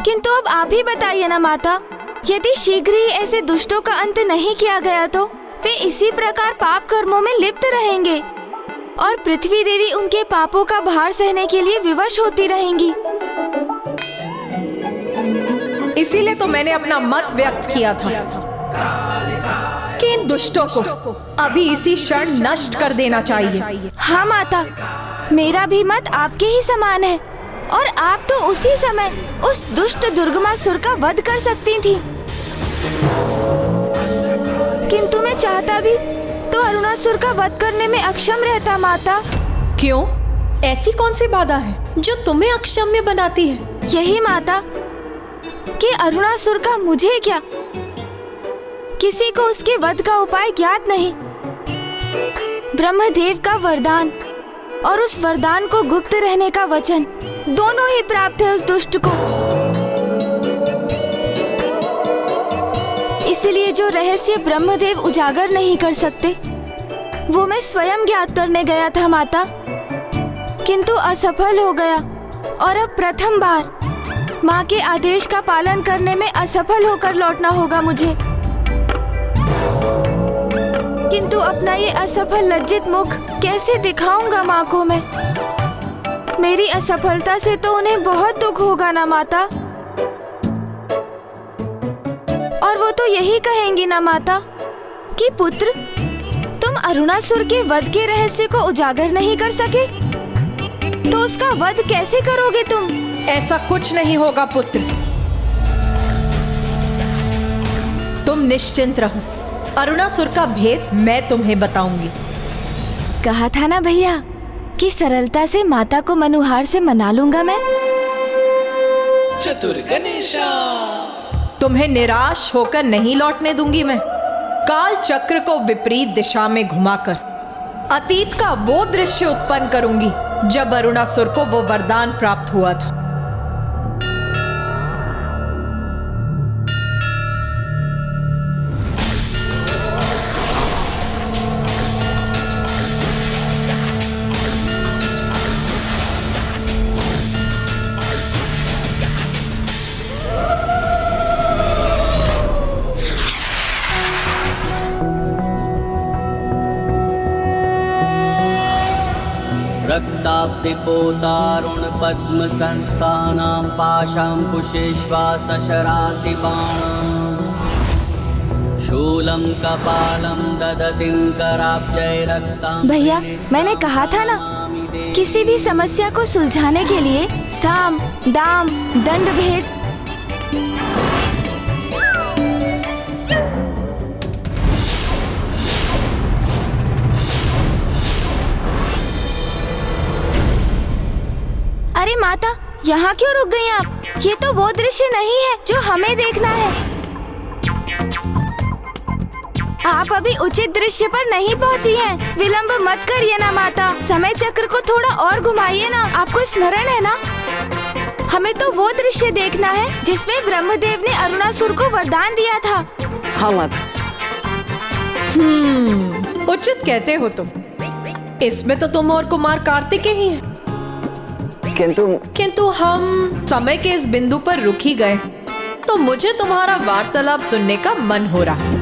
किंतु अब आप ही बताइए ना माता, यदि शीघ्र ही ऐसे दुष्टों का अंत नहीं किया गया तो वे इसी प्रकार पाप कर्मों में लिप्त रहेंगे और पृथ्वी देवी उनके पापों का भार सहने के लिए विवश होती रहेंगी।
इसीलिए तो मैंने अपना मत व्यक्त किया था कि इन दुष्टों को अभी इसी क्षण नष्ट कर देना चाहिए।
हाँ माता, मेरा भी मत आपके ही समान है और आप तो उसी समय उस दुष्ट दुर्गमासुर का वध कर सकती थी। किंतु मैं चाहता भी तो अरुणासुर का वध करने में अक्षम रहता माता।
क्यों? ऐसी कौन सी बाधा है जो तुम्हें अक्षम्य बनाती है?
यही माता कि अरुणासुर का मुझे क्या, किसी को उसके वध का उपाय ज्ञात नहीं। ब्रह्मदेव का वरदान और उस वरदान को गुप्त रहने का वचन दोनों ही प्राप्त है उस दुष्ट को। इसलिए जो रहस्य ब्रह्मदेव उजागर नहीं कर सकते वो मैं स्वयं ज्ञात करने गया था माता, किंतु असफल हो गया और अब प्रथम बार माँ के आदेश का पालन करने में असफल होकर लौटना होगा मुझे। किंतु अपना ये असफल लज्जित मुख कैसे दिखाऊंगा माँ को मैं? मेरी असफलता से तो उन्हें बहुत दुख होगा ना माता। और वो तो यही कहेंगी ना माता कि पुत्र, तुम अरुणासुर के वध के रहस्य को उजागर नहीं कर सके, तो उसका वध कैसे करोगे तुम?
ऐसा कुछ नहीं होगा पुत्र, तुम निश्चिंत रहो। अरुणासुर का भेद मैं तुम्हें बताऊंगी।
कहा था ना भैया कि सरलता से माता को मनुहार से मना लूंगा मैं।
चतुर गणेशा,
तुम्हें निराश होकर नहीं लौटने दूंगी मैं। काल चक्र को विपरीत दिशा में घुमाकर अतीत का वो दृश्य उत्पन्न करूंगी जब अरुणासुर को वो वरदान प्राप्त हुआ था।
रक्ताब्धिपोतारुण पद्म संस्थानां पाशांकुशेष्वा सशरासि बाणां शूलं कपालं ददतिं कराब्जै रक्तां।
भैया, मैंने कहा था ना, किसी भी समस्या को सुलझाने के लिए साम, दाम, दंड भेद अरे माता, यहाँ क्यों रुक गई आप? ये तो वो दृश्य नहीं है जो हमें देखना है। आप अभी उचित दृश्य पर नहीं पहुँची हैं। विलंब मत करिए ना माता, समय चक्र को थोड़ा और घुमाइए ना। आपको स्मरण है ना, हमें तो वो दृश्य देखना है जिसमें ब्रह्मदेव ने अरुणासुर को वरदान दिया था।
हाँ माता।
उचित कहते हो तुम। इसमें तो तुम और कुमार कार्तिकेय ही हैं। किंतु हम समय के इस बिंदु पर रुक ही गए, तो मुझे तुम्हारा वार्तालाप सुनने का मन हो रहा।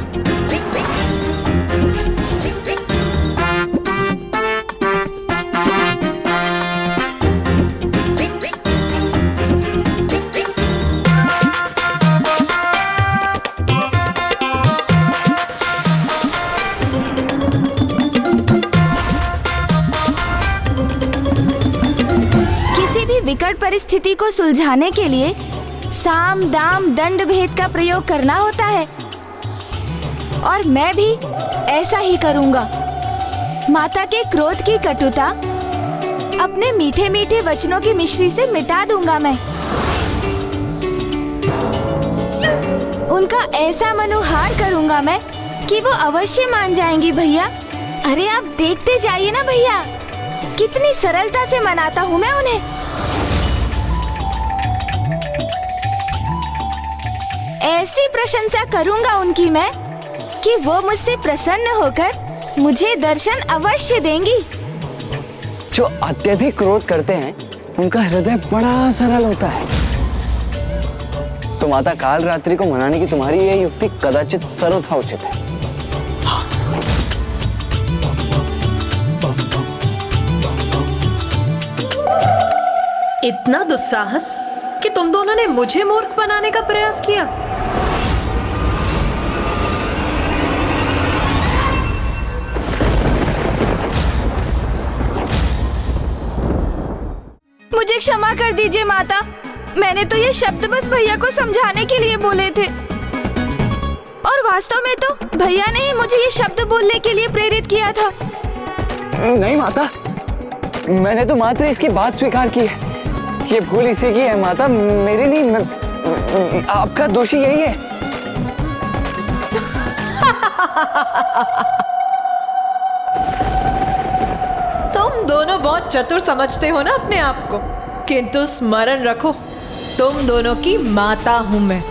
विकट परिस्थिति को सुलझाने के लिए साम दाम दंड भेद का प्रयोग करना होता है और मैं भी ऐसा ही करूंगा। माता के क्रोध की कटुता अपने मीठे मीठे वचनों की मिश्री से मिटा दूंगा मैं। उनका ऐसा मनोहार करूंगा मैं कि वो अवश्य मान जाएंगी भैया। अरे आप देखते जाइए ना भैया, कितनी सरलता से मनाता हूँ मैं उन्हें। ऐसी प्रशंसा करूंगा उनकी मैं कि वो मुझसे प्रसन्न होकर मुझे दर्शन अवश्य देंगी।
जो अत्यधिक क्रोध करते हैं उनका हृदय बड़ा सरल होता है। तो माता काल रात्रि को मनाने की तुम्हारी यह युक्ति कदाचित सर्वथा उचित है।
इतना दुस्साहस कि तुम दोनों ने मुझे मूर्ख बनाने का प्रयास किया।
मुझे क्षमा कर दीजिए माता, मैंने तो ये शब्द बस भैया को समझाने के लिए बोले थे और वास्तव में तो भैया ने ही मुझे ये शब्द बोलने के लिए प्रेरित किया था।
नहीं माता, मैंने तो मात्र इसकी बात स्वीकार की है। ये भूल इसी की है माता, मेरी नहीं। आपका दोषी यही है।
तुम दोनों बहुत चतुर समझते हो ना अपने आप को, किंतु स्मरण रखो तुम दोनों की माता हूं मैं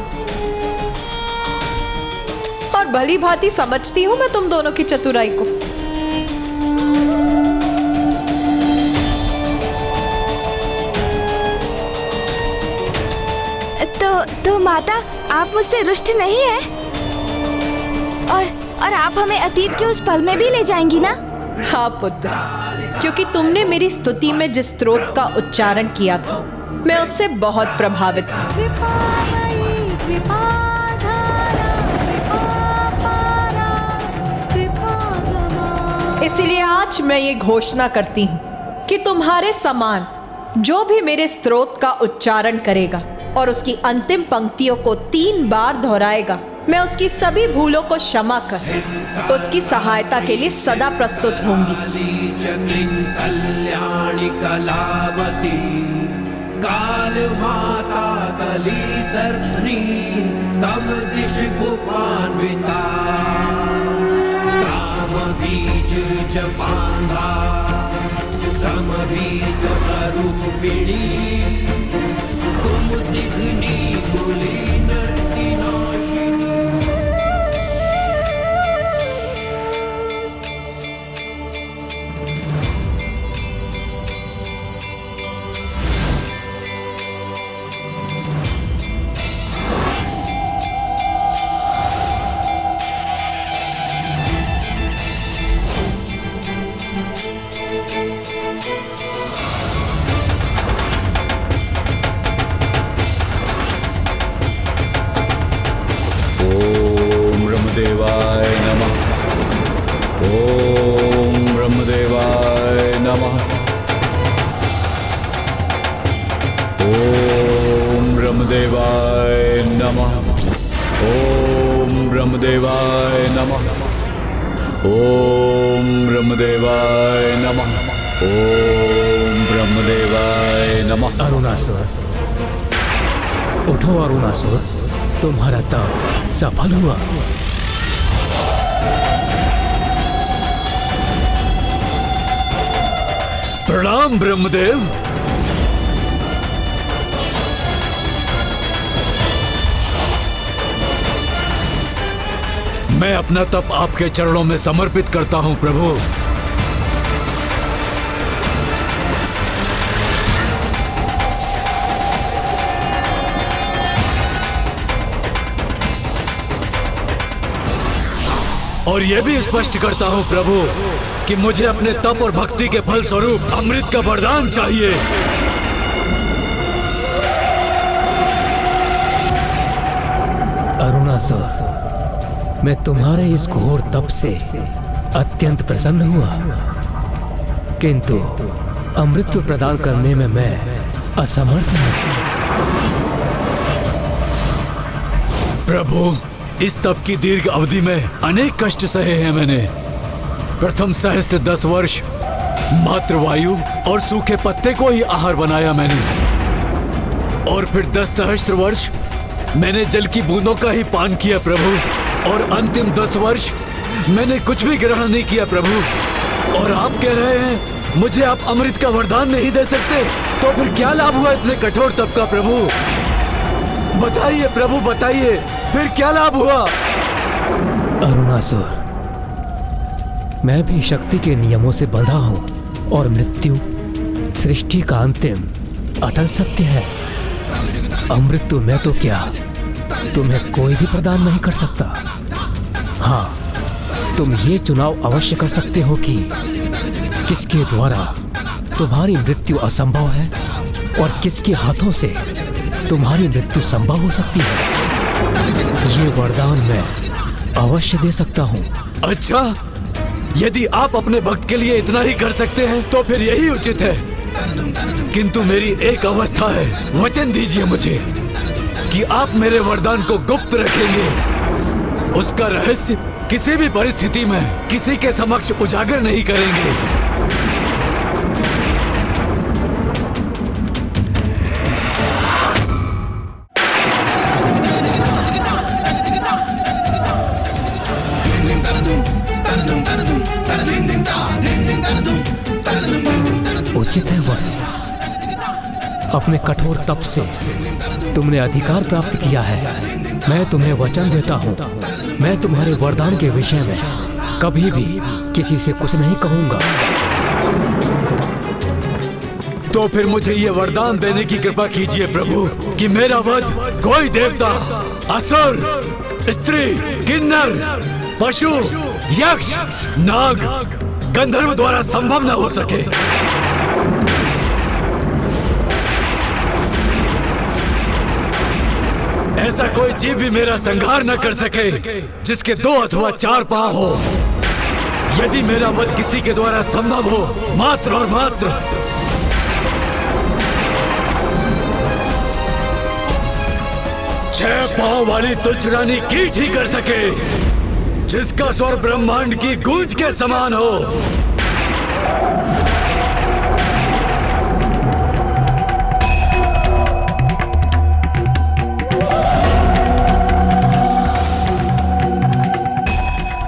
और भली भांति समझती हूं मैं तुम दोनों की चतुराई को।
तो माता आप मुझसे रुष्ट नहीं है और आप हमें अतीत के उस पल में भी ले जाएंगी ना?
हाँ पुत्र, क्योंकि तुमने मेरी स्तुति में जिस स्तोत्र का उच्चारण किया था मैं उससे बहुत प्रभावित हूँ। इसीलिए आज मैं ये घोषणा करती हूँ कि तुम्हारे समान जो भी मेरे स्तोत्र का उच्चारण करेगा और उसकी अंतिम पंक्तियों को 3 बार दोहराएगा, मैं उसकी सभी भूलों को क्षमा कर उसकी सहायता के लिए सदा प्रस्तुत होंगी।
कल्याणी कलावती काल माता कली दर्पणी तम दिश गोपान्विता काम बीज जपांगा तम बीज स्वरूपिणी तुम दिग्नी कुली नर्ति नाशिनी।
ब्रह्मदेवाय नमः। ओम ब्रह्मदेवाय नमः। ओम ब्रह्मदेवाय नमः। ओम ब्रह्मदेवाय नमः। ओम ब्रह्मदेवाय नमः। ओम ब्रह्मदेवाय नमः।
अरुणासुर उठो, अरुणासुर तुम्हारा तप सफल हुआ।
प्रणाम ब्रह्मदेव। मैं अपना तप आपके चरणों में समर्पित करता हूं प्रभु। और यह भी स्पष्ट करता हूं प्रभु कि मुझे अपने तप और भक्ति के फल स्वरूप अमृत का वरदान चाहिए।
अरुणासुर, मैं तुम्हारे इस घोर तप से अत्यंत प्रसन्न हुआ, किंतु अमृत प्रदान करने में मैं असमर्थ है।
प्रभु, इस तप की दीर्घ अवधि में अनेक कष्ट सहे हैं मैंने। प्रथम सहस्त्र 10 वर्ष मात्र वायु और सूखे पत्ते को ही आहार बनाया मैंने, और फिर 10 सहस्त्र वर्ष मैंने जल की बूंदों का ही पान किया प्रभु, और अंतिम 10 वर्ष मैंने कुछ भी ग्रहण नहीं किया प्रभु। और आप कह रहे हैं मुझे आप अमृत का वरदान नहीं दे सकते, तो फिर क्या लाभ हुआ इतने कठोर तप का प्रभु? बताइए प्रभु, बताइए, फिर क्या लाभ हुआ?
अरुणासुर, मैं भी शक्ति के नियमों से बंधा हूं, और मृत्यु सृष्टि का अंतिम अटल सत्य है। अमृत तो मैं तो क्या, तुम्हें कोई भी प्रदान नहीं कर सकता। हाँ, तुम ये चुनाव अवश्य कर सकते हो कि किसके द्वारा तुम्हारी मृत्यु असंभव है और किसके हाथों से तुम्हारी मृत्यु संभव हो सकती है। ये वरदान मैं अवश्य दे सकता हूँ।
अच्छा, यदि आप अपने भक्त के लिए इतना ही कर सकते हैं तो फिर यही उचित है, किंतु मेरी एक अवस्था है। वचन दीजिए मुझे कि आप मेरे वरदान को गुप्त रखेंगे, उसका रहस्य किसी भी परिस्थिति में किसी के समक्ष उजागर नहीं करेंगे।
उचित है वत्स, अपने कठोर तप से तुमने अधिकार प्राप्त किया है। मैं तुम्हें वचन देता हूँ, मैं तुम्हारे वरदान के विषय में कभी भी किसी से कुछ नहीं कहूंगा।
तो फिर मुझे ये वरदान देने की कृपा कीजिए प्रभु कि मेरा वध कोई देवता, असुर, स्त्री, किन्नर, पशु, यक्ष, नाग, गंधर्व द्वारा संभव न हो सके। ऐसा कोई जीव भी मेरा संहार न कर सके जिसके 2 अथवा 4 पांव हो। यदि मेरा वध किसी के द्वारा संभव हो, मात्र और मात्र 6 पांव वाली तुच्छ रानी कीट ही कर सके, जिसका स्वर ब्रह्मांड की गूंज के समान हो।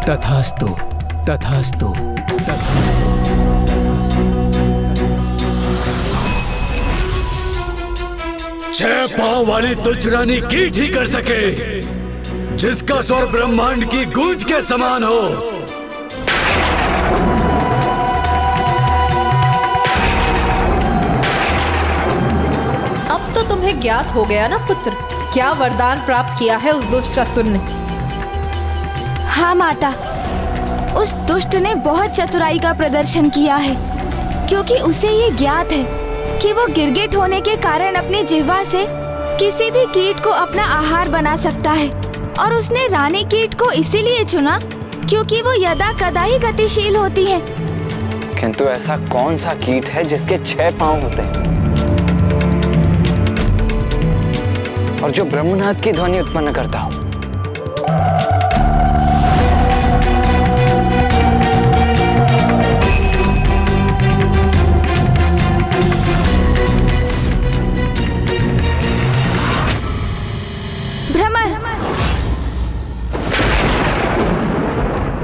तथास्तु, तथास्तु,
छह पांव वाली तुच्छ रानी कीट ही कर सके, जिसका स्वर ब्रह्मांड की गूंज के समान हो।
अब तो तुम्हें ज्ञात हो गया ना पुत्र, क्या वरदान प्राप्त किया है उस दुष्ट असुर ने?
हाँ माता, उस दुष्ट ने बहुत चतुराई का प्रदर्शन किया है, क्योंकि उसे ये ज्ञात है कि वो गिरगिट होने के कारण अपनी जिह्वा से किसी भी कीट को अपना आहार बना सकता है, और उसने रानी कीट को इसीलिए चुना क्योंकि वो यदा कदा ही गतिशील होती है।
किंतु ऐसा कौन सा कीट है जिसके 6 पांव होते हैं और जो ब्रह्मनाद की ध्वनि उत्पन्न करता हो?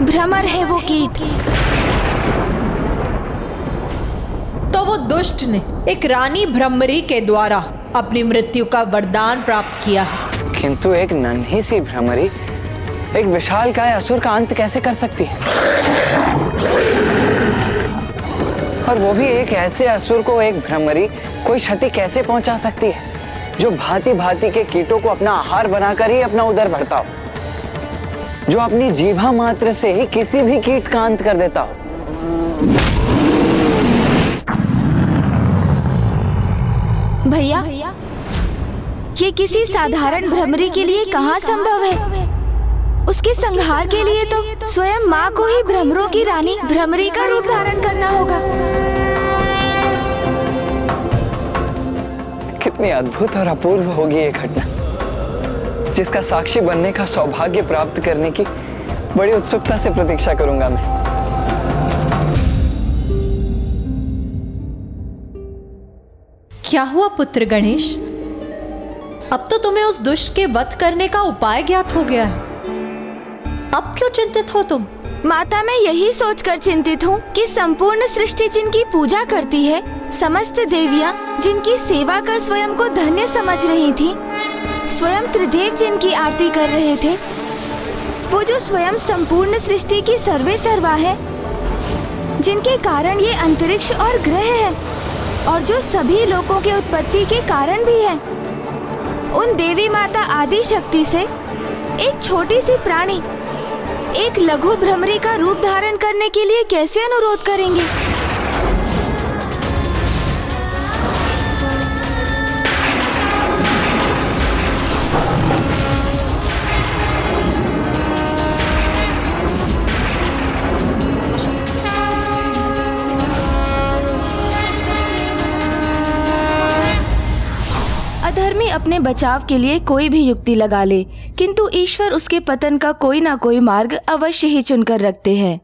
भ्रमर है वो कीट।
तो वो दुष्ट ने एक रानी भ्रमरी के द्वारा अपनी मृत्यु का वरदान प्राप्त किया है।
किंतु एक नन्ही सी भ्रमरी एक विशालकाय असुर का अंत कैसे कर सकती है? और वो भी एक ऐसे असुर को एक भ्रमरी कोई क्षति कैसे पहुंचा सकती है जो भांति भांति के कीटों को अपना आहार बनाकर ही अपना उदर भरता हो, जो अपनी जीभा मात्र से ही किसी भी कीट का अंत कर देता हो।
भैया, ये किसी साधारण भ्रमरी के लिए कहाँ संभव है? उसके संहार के लिए तो स्वयं माँ को ही भ्रमरों की रानी भ्रमरी का रूप धारण करना होगा।
कितनी अद्भुत और अपूर्व होगी ये घटना, जिसका साक्षी बनने का सौभाग्य प्राप्त करने की बड़ी उत्सुकता से प्रतीक्षा करूंगा मैं।
क्या हुआ पुत्र गणेश? अब तो तुम्हें उस दुष्ट के वध करने का उपाय ज्ञात हो गया है। अब क्यों चिंतित हो तुम?
माता, मैं यही सोचकर चिंतित हूँ कि संपूर्ण सृष्टि जिनकी पूजा करती है, समस्त देवियाँ जिनकी सेवा कर स्वयं को धन्य समझ रही थी, स्वयं त्रिदेव जिनकी आरती कर रहे थे, वो जो स्वयं संपूर्ण सृष्टि की सर्वे सर्वा है, जिनके कारण ये अंतरिक्ष और ग्रह है, और जो सभी लोगों के उत्पत्ति के कारण भी है, उन देवी माता आदि शक्ति से एक छोटी सी प्राणी, एक लघु भ्रमरी का रूप धारण करने के लिए कैसे अनुरोध करेंगे? अधर्मी अपने बचाव के लिए कोई भी युक्ति लगा ले, किंतु ईश्वर उसके पतन का कोई ना कोई मार्ग अवश्य ही चुनकर रखते हैं।